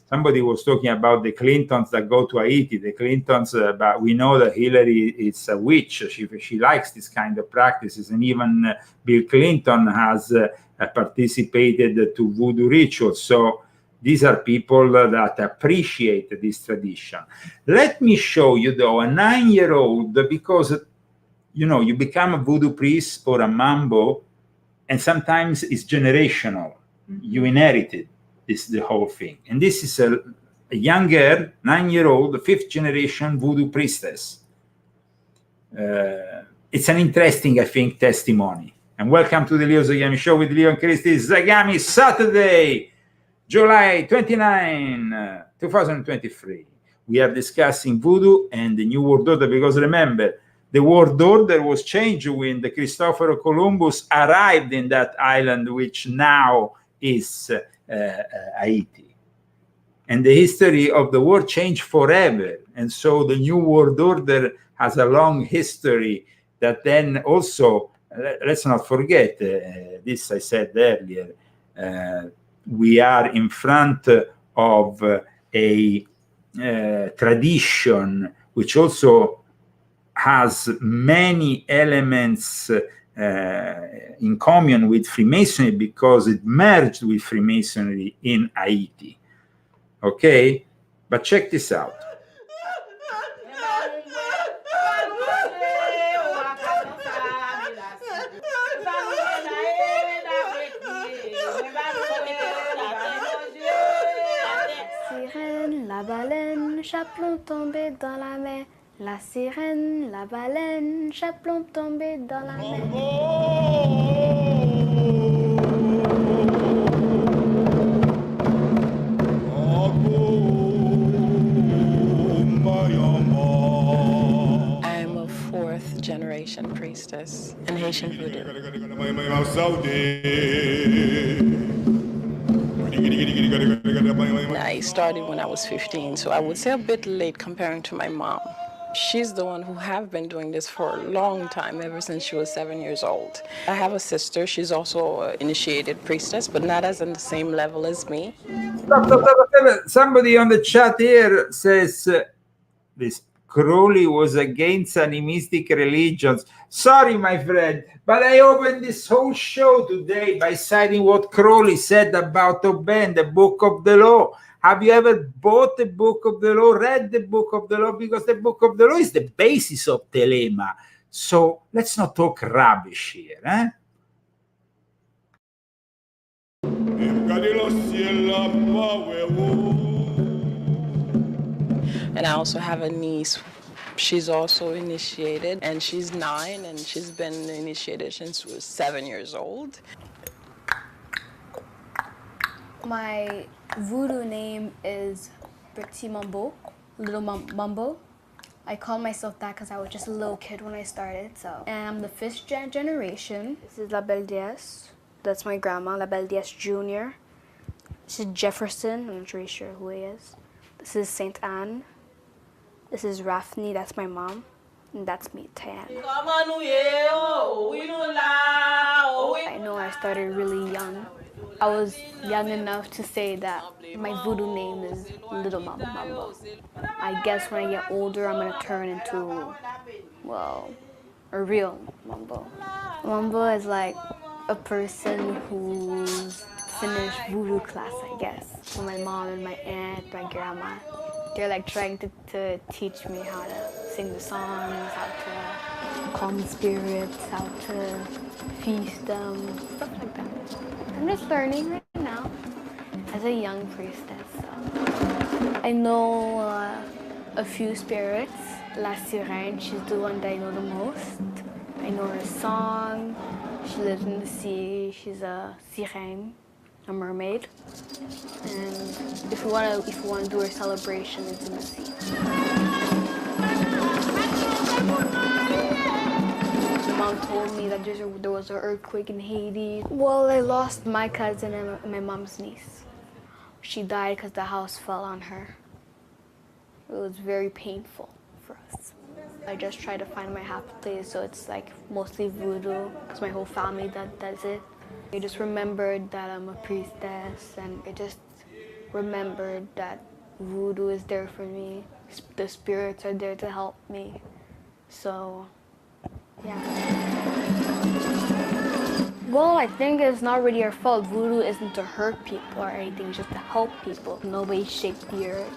somebody was talking about the Clintons that go to Haiti. The Clintons, but we know that Hillary is a witch. She likes this kind of practices, and even Bill Clinton has participated to voodoo rituals. So these are people that appreciate this tradition. Let me show you, though, a 9-year-old, because, you know, you become a voodoo priest or a mambo, and sometimes it's generational. You inherited the whole thing. And this is a young girl, 9-year-old, 5th generation voodoo priestess. It's an interesting, I think, testimony. And welcome to the Leo Zagami Show with Leo and Christy. Zagami, Saturday, July 29, 2023. We are discussing voodoo and the New World Order, because remember, the World Order was changed when the Christopher Columbus arrived in that island, which now is Haiti. And the history of the world changed forever. And so the New World Order has a long history that then also, let's not forget, this I said earlier, we are in front of a tradition which also has many elements in common with Freemasonry, because it merged with Freemasonry in Haiti. Okay? But check this out. La baleine, chaplomb tombé dans la mer. La sirène, la baleine, chaplomb tombé dans la mer. I'm a 4th generation priestess in Haitian Voodoo. I started when I was 15, so I would say a bit late comparing to my mom. She's the one who have been doing this for a long time, ever since she was 7 years old. I have a sister. She's also an initiated priestess, but not as on the same level as me. Somebody on the chat here says this Crowley was against animistic religions. Sorry, my friend, but I opened this whole show today by citing what Crowley said about Oben, the Book of the Law. Have you ever bought the Book of the Law, read the Book of the Law? Because the Book of the Law is the basis of Telema. So let's not talk rubbish here, eh? And I also have a niece. She's also initiated, and she's 9, and she's been initiated since she was 7 years old. My voodoo name is Petit Mambo, Little Mambo. I call myself that because I was just a little kid when I started. And I'm the 5th generation. This is La Belle Diaz. That's my grandma, La Belle Diaz Jr. This is Jefferson. I'm not really sure who he is. This is Saint Anne. This is Raphne. That's my mom. And that's me, Tan. I know I started really young. I was young enough to say that my voodoo name is Little Mambo. I guess when I get older, I'm going to turn into, well, a real Mambo. Mambo is like a person who's finished voodoo class, I guess. So my mom and my aunt, my grandma, they're like trying to teach me how to sing the songs, how to calm spirits, how to feast them, stuff like that. I'm just learning right now as a young priestess. So. I know a few spirits. La Sirène, she's the one that I know the most. I know her song. She lives in the sea. She's a sirène, a mermaid. And if we want to do our celebration, it's in the sea. The Mount told me that there was an earthquake in Haiti. Well, I lost my cousin and my mom's niece. She died because the house fell on her. It was very painful for us. I just try to find my happy place, so it's like mostly voodoo, because my whole family does it. I just remembered that I'm a priestess, and I just remembered that voodoo is there for me. The spirits are there to help me. So, yeah. Well, I think it's not really our fault. Voodoo isn't to hurt people or anything, it's just to help people. Nobody shaped the earth.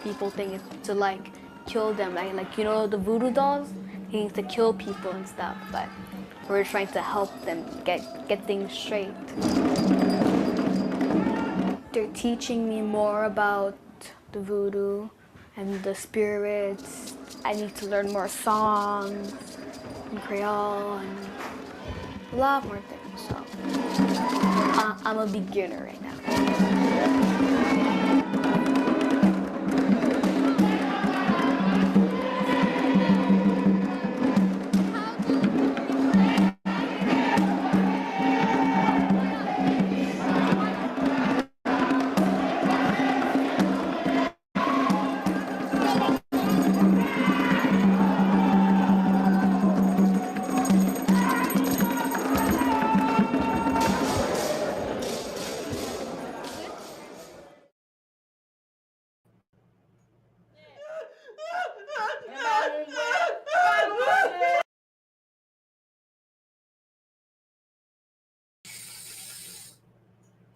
People think it's to like kill them. Like you know the voodoo dolls? He needs to kill people and stuff, but we're trying to help them get things straight. They're teaching me more about the voodoo and the spirits. I need to learn more songs in Creole and a lot more things, so I'm a beginner right now.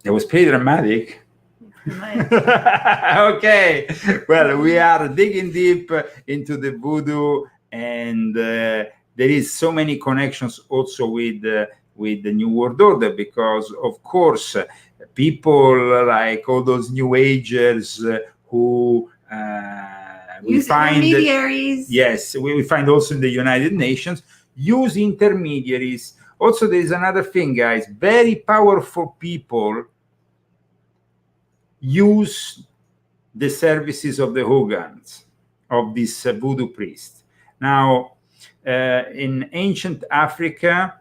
It was pretty dramatic. Okay, well, we are digging deep into the voodoo, and there is so many connections also with the New World Order, because of course people like all those New Agers who we find intermediaries. Yes, we find also in the United Nations use intermediaries. Also, there is another thing, guys. Very powerful people use the services of the Hogans, of this voodoo priest. Now, in ancient Africa,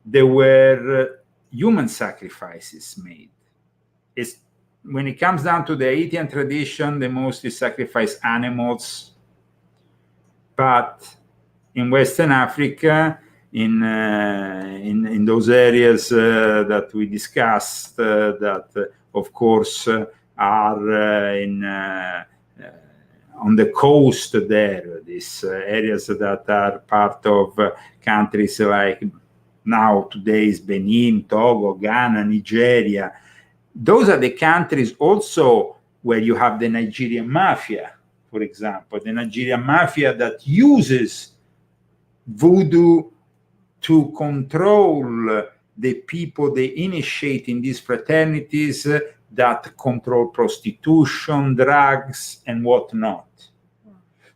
there were human sacrifices made. When it comes down to the Haitian tradition, they mostly sacrifice animals. But in Western Africa, in those areas that we discussed, that of course are on the coast there, these areas that are part of countries like now today's Benin, Togo, Ghana, Nigeria. Those are the countries also where you have the Nigerian mafia, for example, the Nigerian mafia that uses voodoo to control the people they initiate in these fraternities that control prostitution, drugs, and whatnot.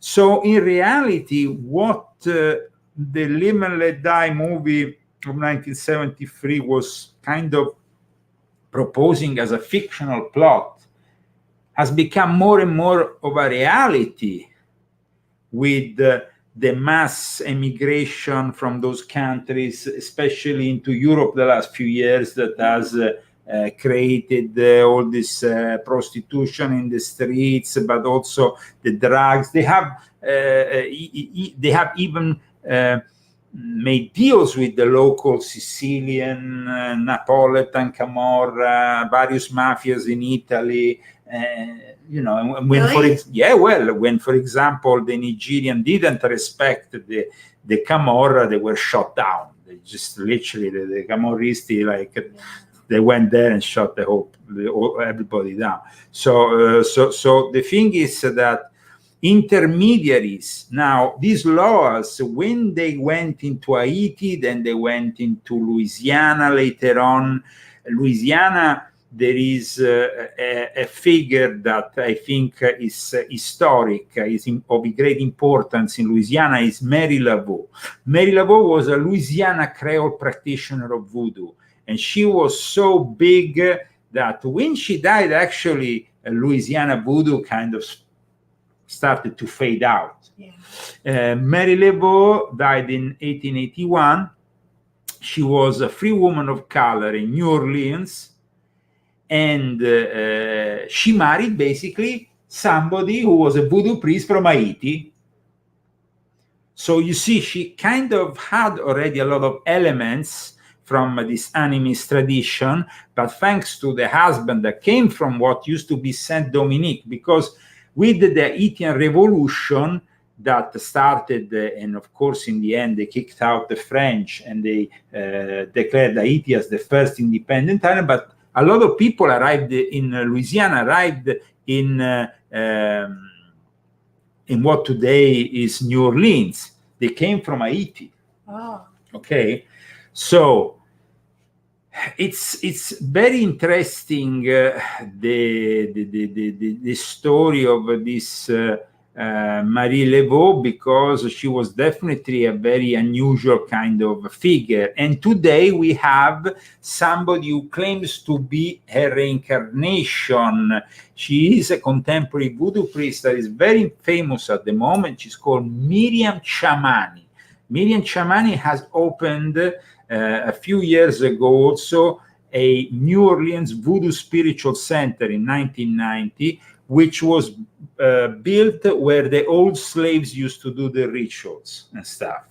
So in reality, what the Live and Let Die movie of 1973 was kind of proposing as a fictional plot has become more and more of a reality with the mass emigration from those countries, especially into Europe the last few years, that has created all this prostitution in the streets, but also the drugs. They have even made deals with the local Sicilian, Napolitan, Camorra, various mafias in Italy. You know, when really? When, for example, the Nigerian didn't respect the Camorra, they were shot down. They just literally the Camorristi, like they went there and shot everybody down. So the thing is that intermediaries, now these laws, when they went into Haiti, then they went into Louisiana later on. Louisiana, there is a figure that I think is historic, is of great importance in Louisiana, is Mary Laveau. Mary Laveau was a Louisiana Creole practitioner of voodoo, and she was so big that when she died, actually, Louisiana voodoo kind of started to fade out. Mary Laveau died in 1881. She was a free woman of color in New Orleans, and she married basically somebody who was a voodoo priest from Haiti. So you see, she kind of had already a lot of elements from this animist tradition, but thanks to the husband that came from what used to be Saint Dominique, because with the Haitian Revolution that started, and of course in the end they kicked out the French and they declared Haiti as the first independent island, but a lot of people arrived in Louisiana, arrived in what today is New Orleans. They came from Haiti. Oh. Okay, so it's very interesting, the story of this Marie Laveau, because she was definitely a very unusual kind of figure. And today we have somebody who claims to be her reincarnation. She is a contemporary voodoo priest that is very famous at the moment. She's called Miriam Chamani. Miriam Chamani has opened a few years ago also a New Orleans Voodoo Spiritual Center in 1990, which was built where the old slaves used to do the rituals and stuff.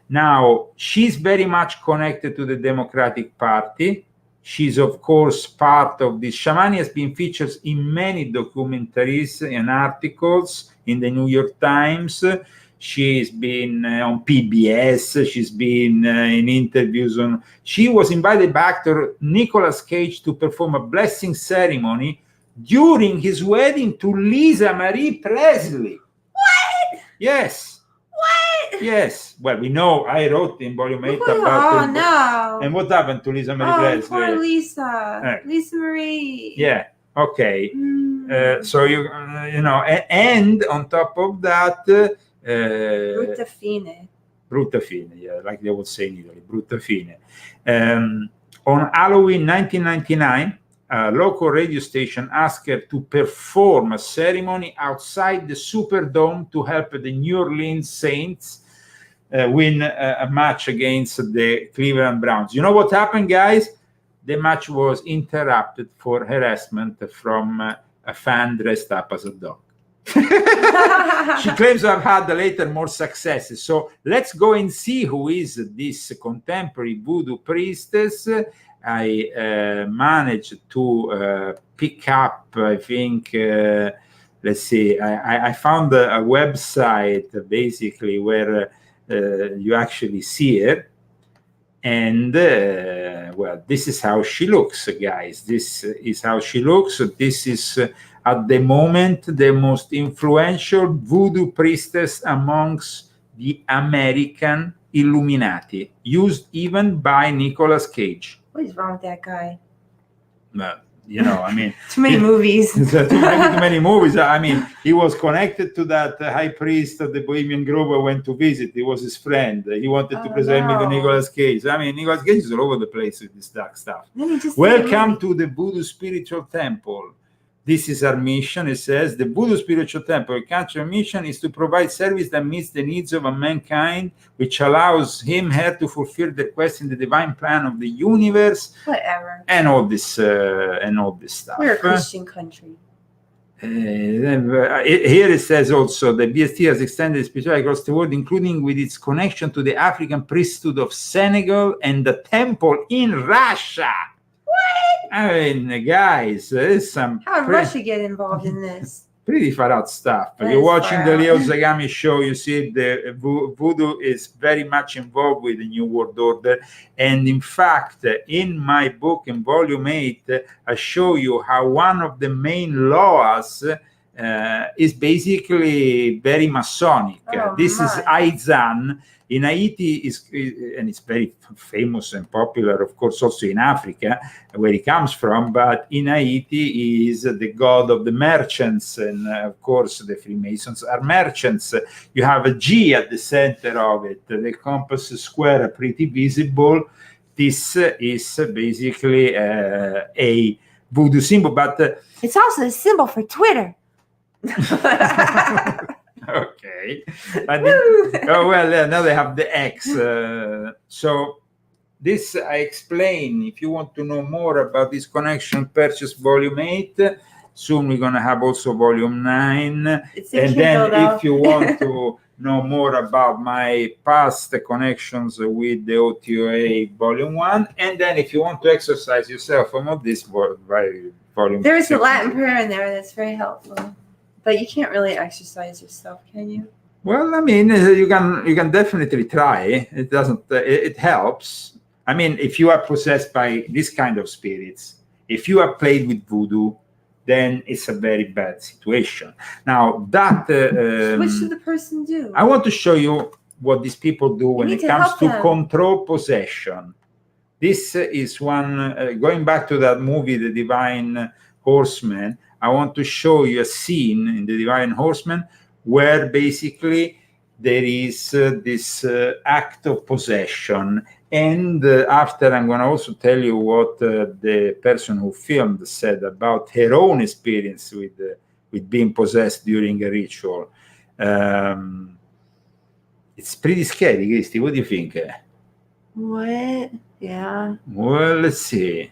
Now, she's very much connected to the Democratic Party. She's, of course, part of this. Chamani has been featured in many documentaries and articles in the New York Times. She's been on PBS. She's been in interviews on. She was invited by actor Nicolas Cage to perform a blessing ceremony during his wedding to Lisa Marie Presley. What? Yes. What? Yes. Well, we know. I wrote in Volume 8 about. Oh no! And what happened to Lisa Marie Presley? Poor Lisa. Lisa Marie. Yeah. Okay. So you know, and on top of that. Brutta fine. Brutta fine, yeah, like they would say in Italy, brutta fine. On Halloween 1999, a local radio station asked her to perform a ceremony outside the Superdome to help the New Orleans Saints win a match against the Cleveland Browns. You know what happened, guys? The match was interrupted for harassment from a fan dressed up as a dog. She claims to have had later more successes. So let's go and see who is this contemporary voodoo priestess. I managed to pick up, I think, let's see, I found a website basically where you actually see her. And, well, this is how she looks, guys. This is how she looks. This is, at the moment, the most influential voodoo priestess amongst the American Illuminati, used even by Nicolas Cage. What is wrong with that guy? Well, you know, I mean, too many movies. Too many movies. I mean, he was connected to that high priest of the Bohemian Grove I went to visit. He was his friend. He wanted to present me to Nicolas Cage. I mean, Nicolas Cage is all over the place with this dark stuff. Welcome to the Voodoo Spiritual Temple. This is our mission. It says the Voodoo Spiritual Temple cultural mission is to provide service that meets the needs of mankind, which allows him, her to fulfill their quest in the divine plan of the universe. Whatever. And all this stuff. We're a Christian country. Here it says also the BST has extended spirituality across the world, including with its connection to the African priesthood of Senegal and the temple in Russia. What? I mean, guys, there's some. How did Russia get involved in this? Pretty far out stuff. You're watching the Leo Zagami show, you see the voodoo is very much involved with the New World Order. And in fact, in my book, in Volume 8, I show you how one of the main laws is basically very Masonic. This is Aizan. In Haiti, and it's very famous and popular, of course, also in Africa, where he comes from. But in Haiti, he is the god of the merchants. And, of course, the Freemasons are merchants. You have a G at the center of it. The compass square, pretty visible. This is basically a voodoo symbol. But it's also a symbol for Twitter. Okay. Now they have the X. So this I explain. If you want to know more about this connection, purchase volume 8. Soon we're going to have also volume 9. And then if you want to know more about my past connections with the OTOA volume 1, and then if you want to exercise yourself on this volume, there's a Latin prayer in there that's very helpful, but you can't really exercise yourself, can you? Well, I mean, you can definitely try. It doesn't. It helps. I mean, if you are possessed by this kind of spirits, if you have played with voodoo, then it's a very bad situation. Now that what should the person do? I want to show you what these people do when it comes to control possession. This is one going back to that movie, The Divine Horseman. I want to show you a scene in The Divine Horseman where basically there is this act of possession. And after, I'm going to also tell you what the person who filmed said about her own experience with being possessed during a ritual. It's pretty scary, Christy. What do you think? What? Yeah. Well, let's see.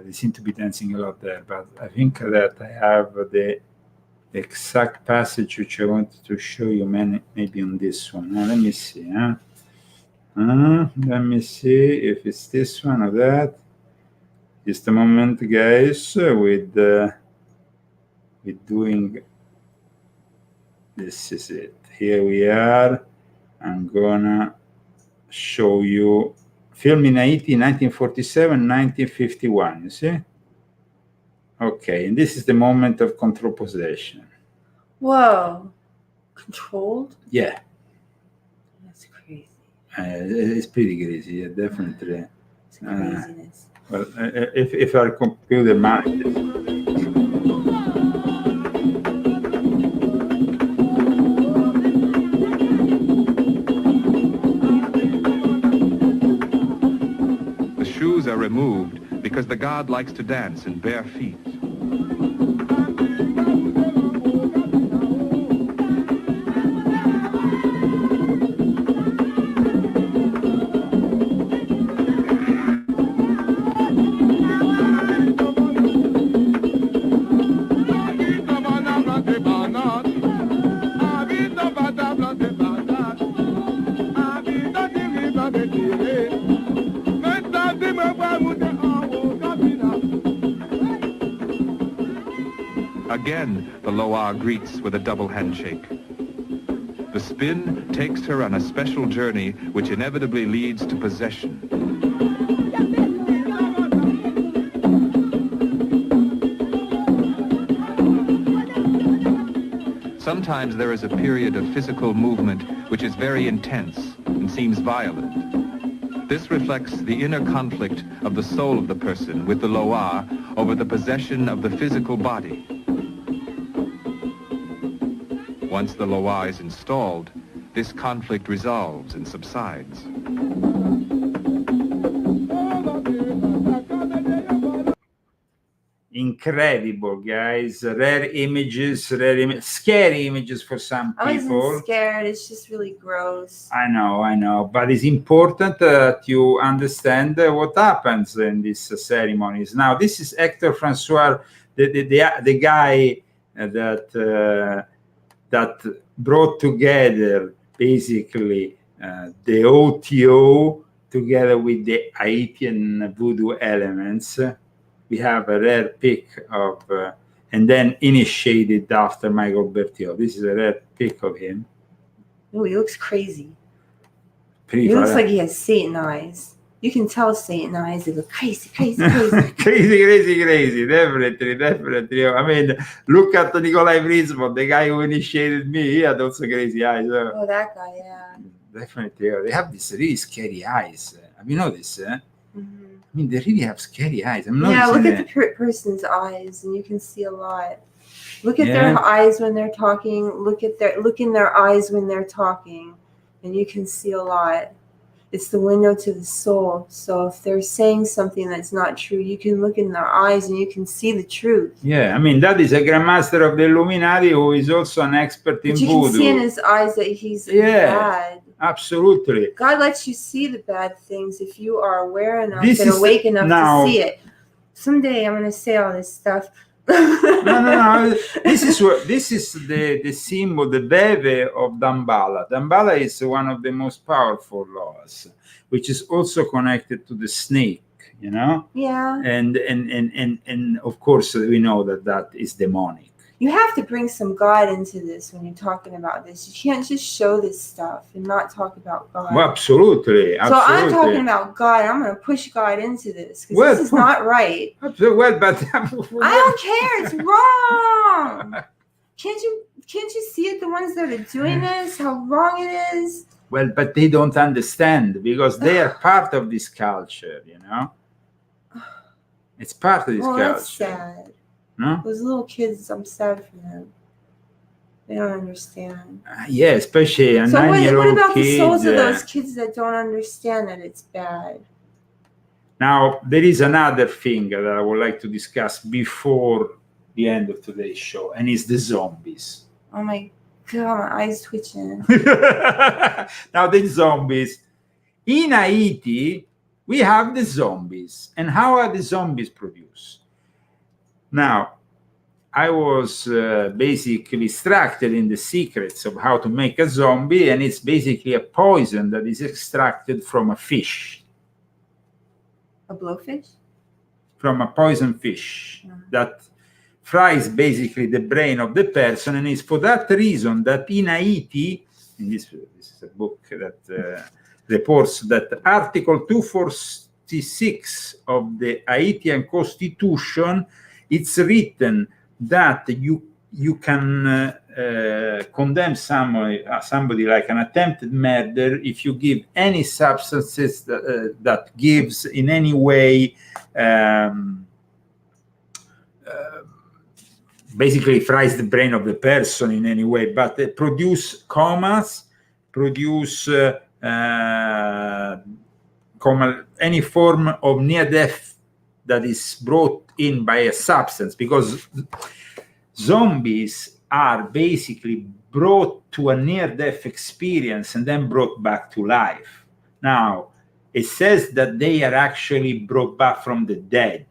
They seem to be dancing a lot there, but I think that I have the exact passage which I wanted to show you, maybe on this one. Now, let me see. Let me see if it's this one or that. Just a moment, guys. With doing this is it. Here we are. I'm gonna show you. Film in Haiti, 1947, 1951, you see? Okay, and this is the moment of control possession. Whoa. Controlled? Yeah. That's crazy. It's pretty crazy, yeah, definitely. It's craziness. Well, if our computer manages... Are removed because the god likes to dance in bare feet. Again, the Loa greets with a double handshake. The spin takes her on a special journey which inevitably leads to possession. Sometimes there is a period of physical movement which is very intense and seems violent. This reflects the inner conflict of the soul of the person with the Loa over the possession of the physical body. Once the Loa is installed, this conflict resolves and subsides. Incredible, guys. Rare images, scary images for some people. I wasn't scared. It's just really gross. I know. But it's important that you understand what happens in these ceremonies. Now, this is Hector Francois, the guy that brought together basically the OTO together with the Haitian voodoo elements. We have a rare pic of, and then initiated after Michael Berthiaud. This is a rare pic of him. Oh, he looks crazy. He looks like he has Satan eyes. You can tell Satan eyes. They look crazy. Crazy. Definitely. I mean, look at Nikolai Brisbane, the guy who initiated me. He had also crazy eyes. Oh, that guy, yeah. Definitely. They have these really scary eyes. Have you noticed? I mean, they really have scary eyes. Yeah, look at the person's eyes, and you can see a lot. Look at their eyes when they're talking. Look in their eyes when they're talking, and you can see a lot. It's the window to the soul. So if they're saying something that's not true, you can look in their eyes and you can see the truth. Yeah, I mean, that is a grandmaster of the Illuminati who is also an expert in But you voodoo. can see in his eyes that he's bad. Absolutely. God lets you see the bad things if you are aware enough and awake enough to see it. Someday I'm going to say all this stuff. No. This is the symbol, the beve of Damballa. Damballa is one of the most powerful laws, which is also connected to the snake, you know? Yeah. And of course we know that is demonic. You have to bring some God into this when you're talking about this. You can't just show this stuff and not talk about God. Well, absolutely. So I'm talking about God. I'm going to push God into this because this is not right. Well, but I don't care. It's wrong. Can't you see it? The ones that are doing this, how wrong it is. Well, but they don't understand because they are part of this culture. You know, it's part of this culture. That's sad. No? Those little kids, I'm sad for them. They don't understand. Yeah, especially a 9-year-old kid. What about the souls of those kids that don't understand that it's bad? Now, there is another thing that I would like to discuss before the end of today's show, and it's the zombies. Oh my God, my eyes twitching. Now, the zombies. In Haiti, we have the zombies. And how are the zombies produced? Now, I was basically instructed in the secrets of how to make a zombie, and it's basically a poison that is extracted from a fish. A blowfish? From a poison fish that fries basically the brain of the person, and it's for that reason that in Haiti, and this is a book that reports that Article 246 of the Haitian Constitution, it's written that you can condemn somebody like an attempted murder if you give any substances that gives in any way basically fries the brain of the person in any way, but produce comas, produce any form of near-death that is brought in by a substance, because zombies are basically brought to a near-death experience and then brought back to life. Now, it says that they are actually brought back from the dead.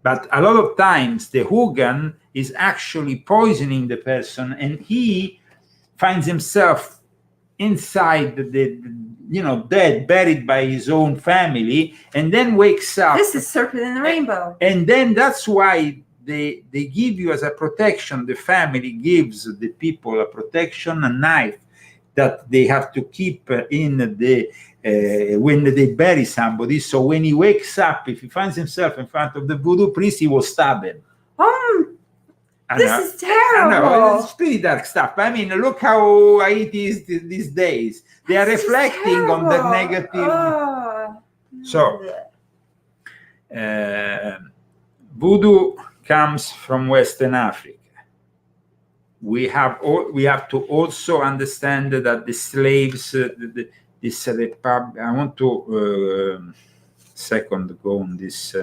But a lot of times the hooligan is actually poisoning the person, and he finds himself inside the dead, buried by his own family, and then wakes up. This is Serpent in the Rainbow. And then that's why they give you as a protection, the family gives the people a protection, a knife that they have to keep in the when they bury somebody. So when he wakes up, if he finds himself in front of the voodoo priest, he will stab him. This is terrible. I know, it's pretty dark stuff. I mean, look how Haiti is these days. They are reflecting on the negative. So, voodoo comes from Western Africa. We have to also understand that the slaves, this republic. I want to go on this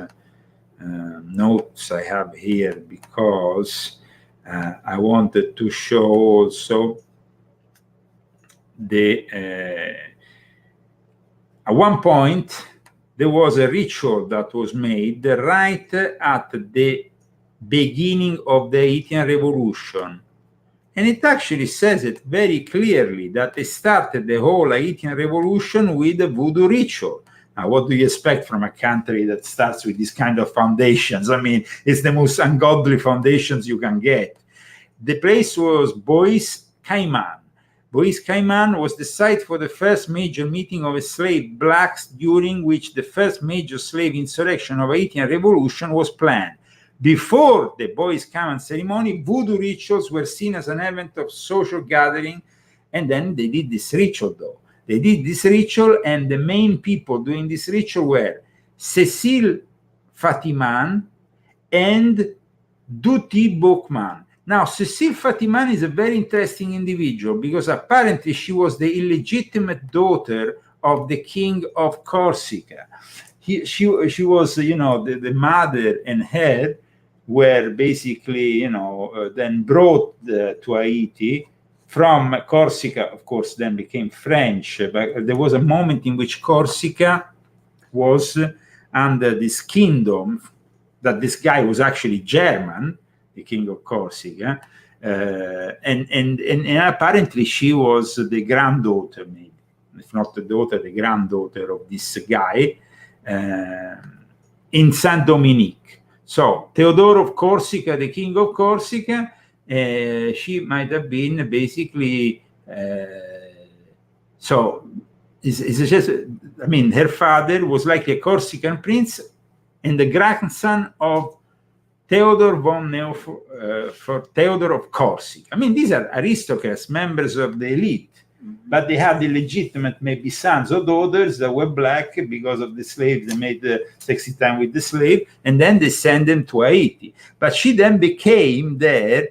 notes I have here, because I wanted to show also at one point there was a ritual that was made right at the beginning of the Haitian Revolution, and it actually says it very clearly that they started the whole Haitian Revolution with a voodoo ritual. Now, what do you expect from a country that starts with these kind of foundations? I mean, it's the most ungodly foundations you can get. The place was Bois Caiman. Bois Caiman was the site for the first major meeting of enslaved blacks, during which the first major slave insurrection of Haitian Revolution was planned. Before the Bois Caiman ceremony, voodoo rituals were seen as an event of social gathering, and then they did this ritual, though. They did this ritual, and the main people doing this ritual were Cecile Fatiman and Duty Bookman. Now, Cecile Fatiman is a very interesting individual because apparently she was the illegitimate daughter of the King of Corsica. She was, the mother and head were basically, then brought to Haiti from Corsica, of course, then became French. But there was a moment in which Corsica was under this kingdom, that this guy was actually German, the King of Corsica, and apparently she was the granddaughter, maybe, if not the daughter, the granddaughter of this guy in Saint Dominique. So Theodore of Corsica, the King of Corsica, she might have been basically. So it's just, I mean, her father was like a Corsican prince and the grandson of Theodore von for Theodore of Corsica. I mean, these are aristocrats, members of the elite, but they had illegitimate, maybe sons or daughters that were black because of the slaves. They made the sexy time with the slave, and then they sent them to Haiti. But she then became there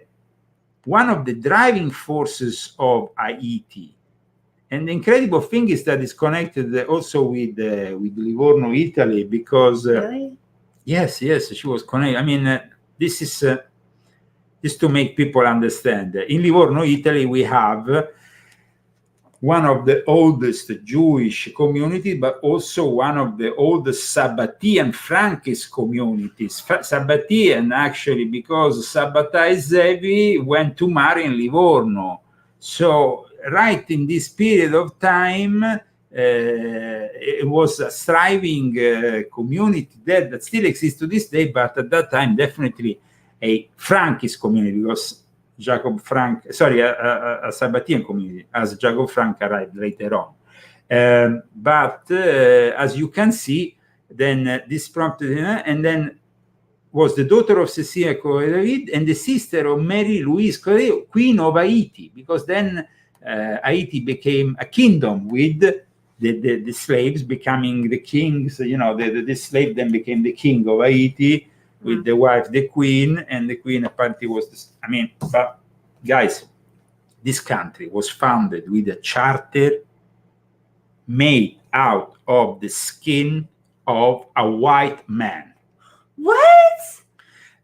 one of the driving forces of Haiti. And the incredible thing is that it's connected also with Livorno, Italy, because Really? yes, she was connected. I mean, this is just to make people understand. In Livorno, Italy, we have one of the oldest Jewish communities, but also one of the oldest Sabbatian Frankist communities. Sabbatian, actually, because Sabbatai Zevi went to marry in Livorno. So right in this period of time, it was a thriving community there that still exists to this day, but at that time, definitely a Frankist community, because a Sabbatian community, as Jacob Frank arrived later on. But as you can see, then this prompted, and then was the daughter of Cecilia Corée and the sister of Mary Louise Corée, Queen of Haiti, because then Haiti became a kingdom with the slaves becoming the kings. The slave then became the king of Haiti with the wife, the queen, and the queen apparently was but guys, this country was founded with a charter made out of the skin of a white man. What?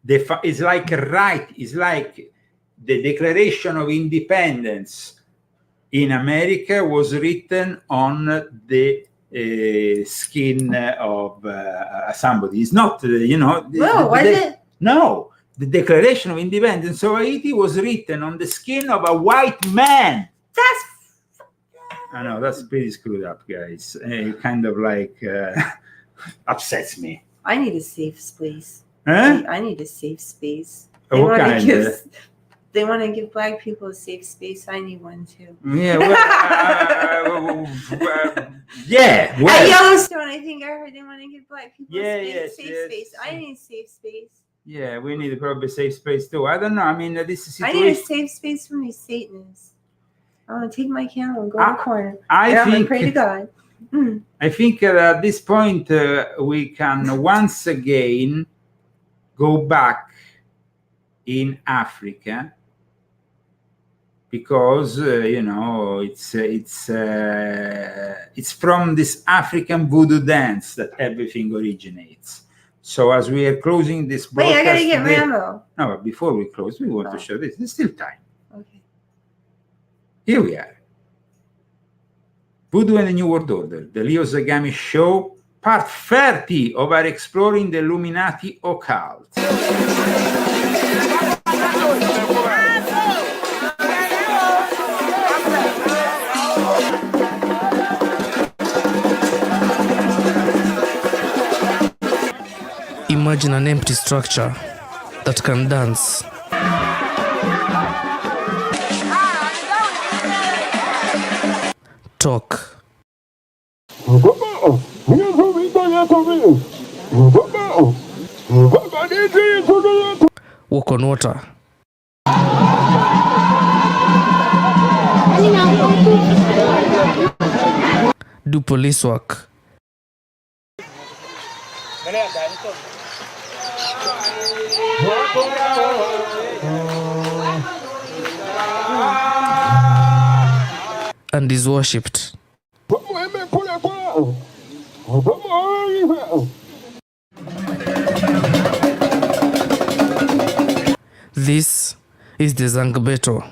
It's like the Declaration of Independence in America was written on the skin of somebody. It's not, No, was it? No, the Declaration of Independence of Haiti was written on the skin of a white man. I know, that's pretty screwed up, guys. It kind of like upsets me. I need a safe space. Huh? I need a safe space. They want to give black people a safe space. I need one too. Yeah, well, yeah. Well. At Yellowstone, I think I heard they want to give black people safe space. I need safe space. Yeah, we need probably a safe space too. I don't know. I mean, this is. I need a safe space from these Satanists. I want to take my candle and go to the corner. I think. Pray to God. I think at this point we can once again go back in Africa, because it's from this African voodoo dance that everything originates. So as we are closing this broadcast, wait, I gotta get Rambo. No, but before we close, we want to show this. There's still time. Okay. Here we are. Voodoo and the New World Order, the Leo Zagami Show, part 30 of our Exploring the Illuminati Occult. Imagine an empty structure that can dance. Talk. Walk on water. Do police work. And is worshipped. This is the Zangbeto.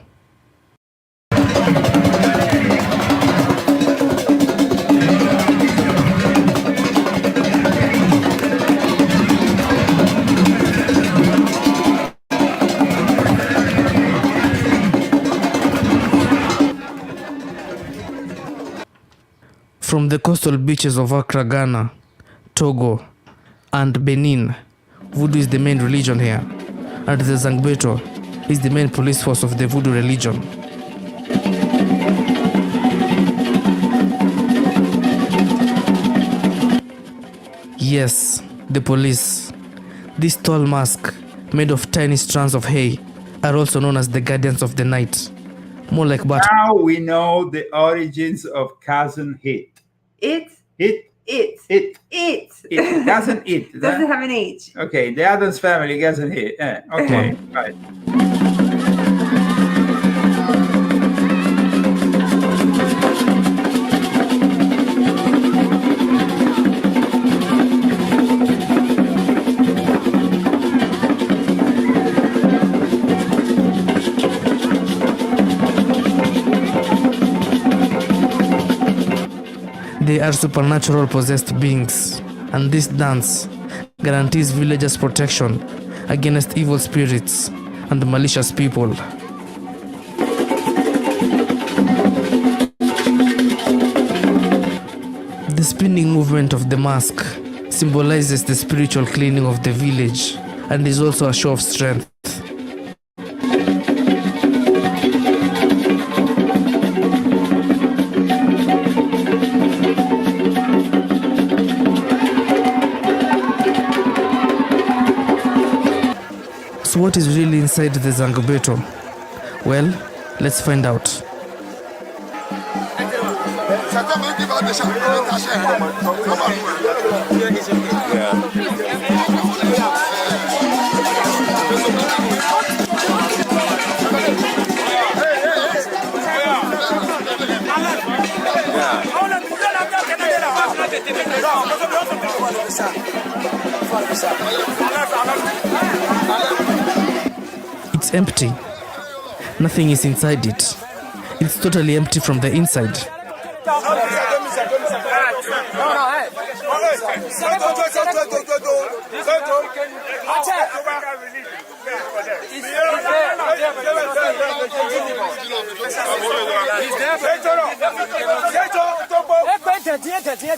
From the coastal beaches of Accra, Ghana, Togo, and Benin, Voodoo is the main religion here, and the Zangbeto is the main police force of the Voodoo religion. Yes, the police. This tall mask, made of tiny strands of hay, are also known as the guardians of the night. More like bat. Now we know the origins of Cousin Hit. It doesn't it? Doesn't have an H. Okay, the Adams family doesn't hit. Okay, right. They are supernatural possessed beings, and this dance guarantees villagers protection against evil spirits and malicious people. The spinning movement of the mask symbolizes the spiritual cleaning of the village and is also a show of strength. So what is really inside the Zangbeto? Well, let's find out. It's empty. Nothing is inside it. It's totally empty from the inside.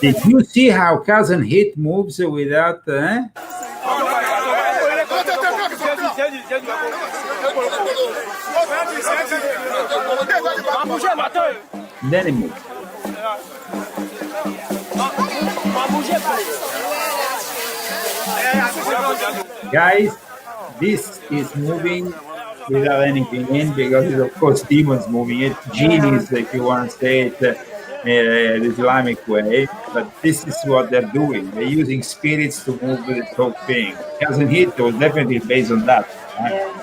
Did you see how Cousin Hit moves without... Then he moves. Guys, this is moving without anything in because it's of course demons moving it, genies if you want to say it the Islamic way, but this is what they're doing. They're using spirits to move this whole thing. Cousin Hit was definitely based on that. Right?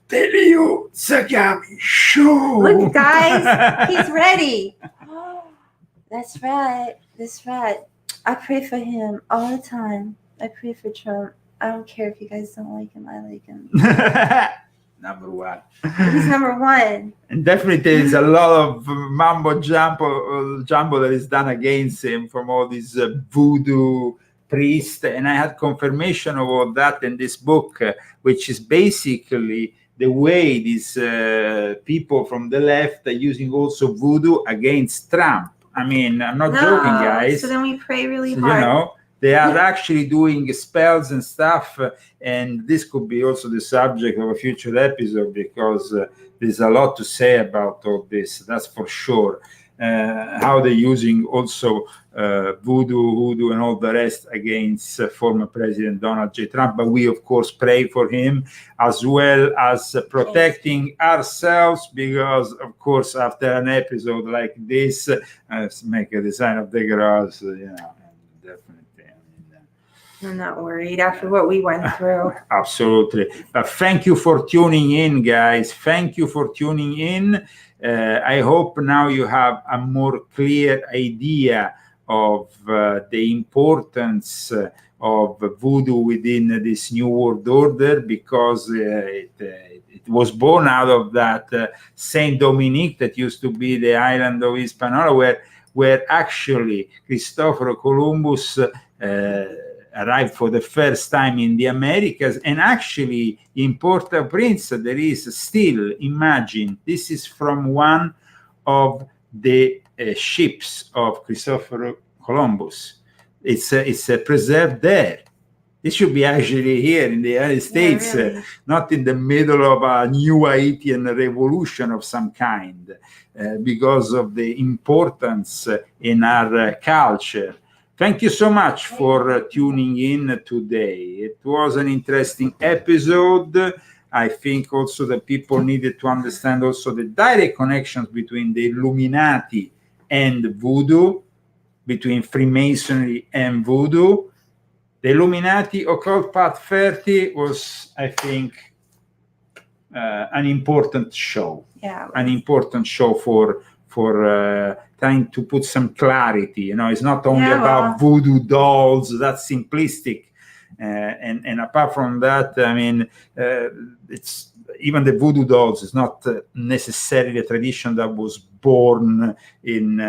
The Leo Zagami Show. Look, guys, he's ready. That's right. That's right. I pray for him all the time. I pray for Trump. I don't care if you guys don't like him. I like him. Number one. He's number one. And definitely there's a lot of mambo jumbo that is done against him from all these voodoo priests. And I had confirmation of all that in this book, which is basically the way these people from the left are using also voodoo against Trump. I mean, I'm not joking, guys. So then we pray really So, hard. you know, they are actually doing spells and stuff, and this could be also the subject of a future episode because there's a lot to say about all this, that's for sure. how they're using also voodoo, and all the rest against former President Donald J. Trump. But we, of course, pray for him, as well as protecting ourselves, because, of course, after an episode like this, make a design of the cross, definitely. I'm not worried after what we went through. Absolutely. Thank you for tuning in, guys. Thank you for tuning in. I hope now you have a more clear idea of the importance of voodoo within this new world order, because it was born out of that Saint Dominic that used to be the island of Hispaniola, where actually Christopher Columbus arrived for the first time in the Americas. And actually in Port-au-Prince there is still, imagine, this is from one of the ships of Christopher Columbus. It's preserved there. This should be actually here in the United States, really. Not in the middle of a new Haitian revolution of some kind, because of the importance in our culture. Thank you so much for tuning in today. It was an interesting episode. I think also that people needed to understand also the direct connections between the Illuminati and Voodoo, between Freemasonry and Voodoo. The Illuminati Occult Path 30 was, I think, an important show. Yeah. An important show for trying to put some clarity. It's not only about voodoo dolls. That's simplistic. And apart from that, I mean, it's even the voodoo dolls is not necessarily a tradition that was born in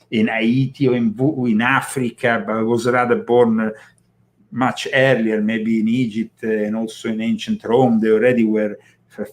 Haiti or in Africa, but it was rather born much earlier, maybe in Egypt and also in ancient Rome. They already were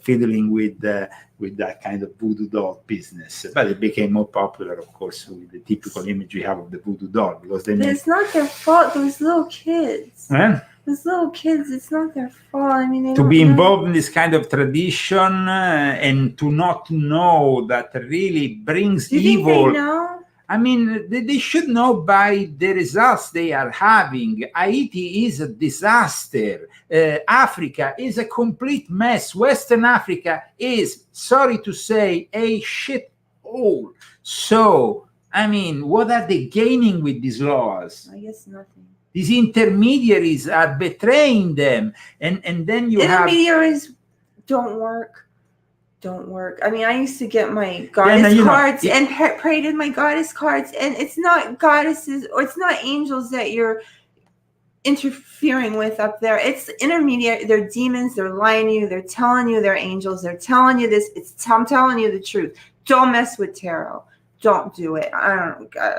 fiddling with that kind of voodoo doll business, but it became more popular, of course, with the typical image we have of the voodoo doll, because it's not their fault. Those little kids. Those little kids, it's not their fault. I mean, to be involved in this kind of tradition and to not know that really brings evil. Do you think they know? I mean, they should know by the results they are having. Haiti is a disaster. Africa is a complete mess. Western Africa is, sorry to say, a shithole. So, I mean, what are they gaining with these laws? I guess nothing. These intermediaries are betraying them. And then you have... Intermediaries don't work. I mean, I used to get my goddess cards and pray to my goddess cards, and it's not goddesses or it's not angels that you're interfering with up there. It's intermediate. They're demons. They're lying to you. They're telling you they're angels. They're telling you this. I'm telling you the truth. Don't mess with tarot. Don't do it.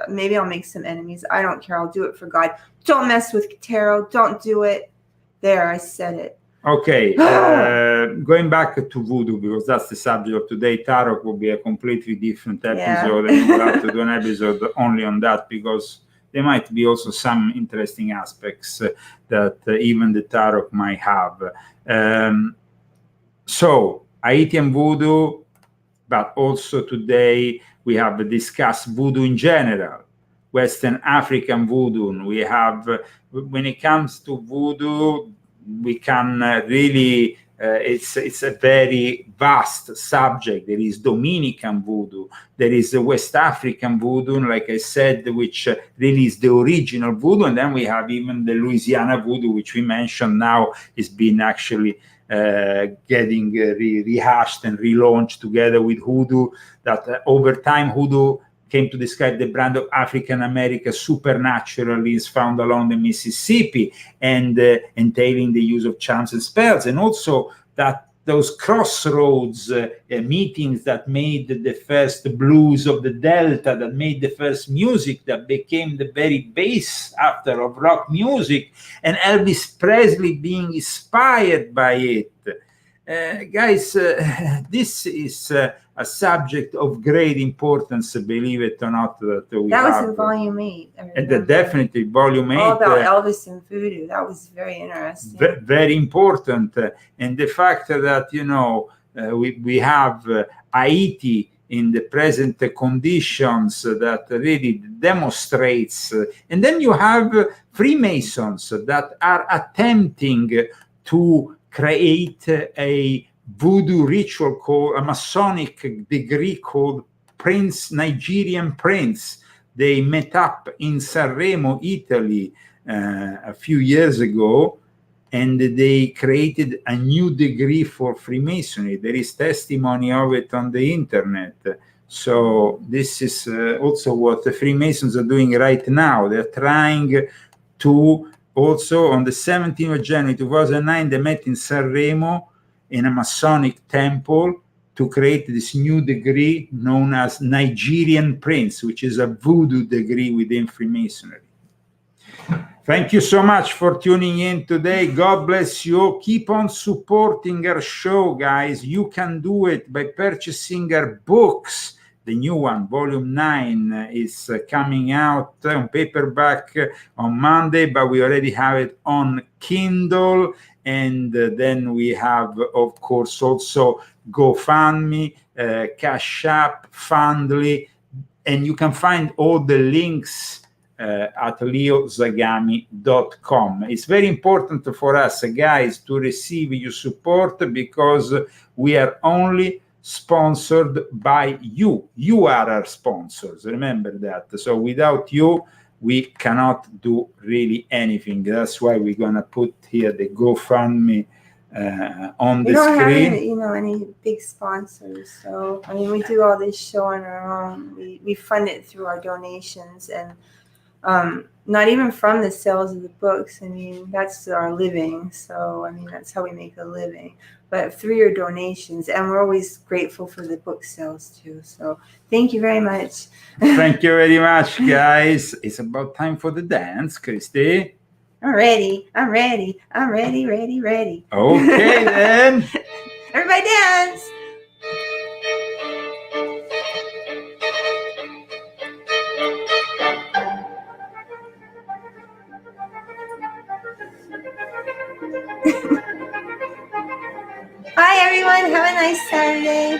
Maybe I'll make some enemies. I don't care. I'll do it for God. Don't mess with tarot. Don't do it. There, I said it. Okay, going back to voodoo, because that's the subject of today. Tarot will be a completely different episode, and we'll have to do an episode only on that, because there might be also some interesting aspects that even the tarot might have. So, Haitian voodoo, but also today we have discussed voodoo in general, Western African voodoo. We have, when it comes to voodoo, we can really, it's a very vast subject. There is Dominican voodoo, there is the West African voodoo, like I said, which really is the original voodoo, and then we have even the Louisiana voodoo, which we mentioned now is being actually getting rehashed and relaunched together with hoodoo, that over time hoodoo came to describe the brand of African America supernaturally is found along the Mississippi, and entailing the use of charms and spells, and also that those crossroads meetings that made the first blues of the Delta, that made the first music that became the very base after of rock music, and Elvis Presley being inspired by it. Guys, this is a subject of great importance, believe it or not. That was in Volume 8. And definitely Volume 8. All about Elvis and voodoo. That was very interesting. Very important. And the fact that, we have Haiti in the present conditions that really demonstrates. And then you have Freemasons that are attempting to create a voodoo ritual called a Masonic degree called Nigerian Prince. They met up in Sanremo, Italy, a few years ago, and they created a new degree for Freemasonry. There is testimony of it on the internet. So this is also what the Freemasons are doing right now. They're trying to also, on the 17th of January 2009, they met in Sanremo in a Masonic temple to create this new degree known as Nigerian Prince, which is a voodoo degree within Freemasonry. Thank you so much for tuning in today. God bless you. Keep on supporting our show, guys. You can do it by purchasing our books. The new one, Volume 9, is coming out on paperback on Monday, but we already have it on Kindle. And then we have, of course, also GoFundMe, Cash App, Fundly, and you can find all the links at leozagami.com. It's very important for us, guys, to receive your support because we are only sponsored by you. You are our sponsors. Remember that. So without you, we cannot do really anything. That's why we're gonna put here the GoFundMe on the screen. We don't have any big sponsors. So I mean, we do all this show on our own. We fund it through our donations and not even from the sales of the books. I mean, that's our living. So I mean, that's how we make a living. But through your donations, and we're always grateful for the book sales too. So thank you very much. Thank you very much, guys. It's about time for the dance, Christy. I'm ready. Ready. Okay, then. Everybody dance. Hi, everyone. Have a nice Saturday.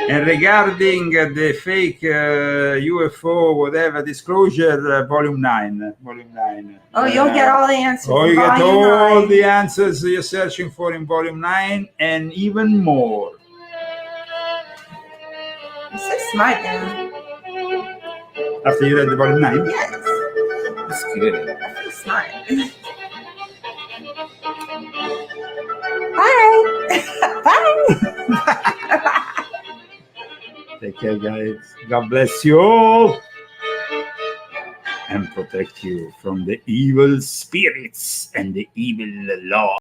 And regarding the fake UFO, whatever, disclosure, Volume 9. Oh, you'll get all the answers. Oh, you get all the answers you're searching for in Volume 9 and even more. You're so smart now. After you read the Volume 9? Yes. That's good. I feel smart. Bye. Bye. Take care, guys. God bless you all and protect you from the evil spirits and the evil law.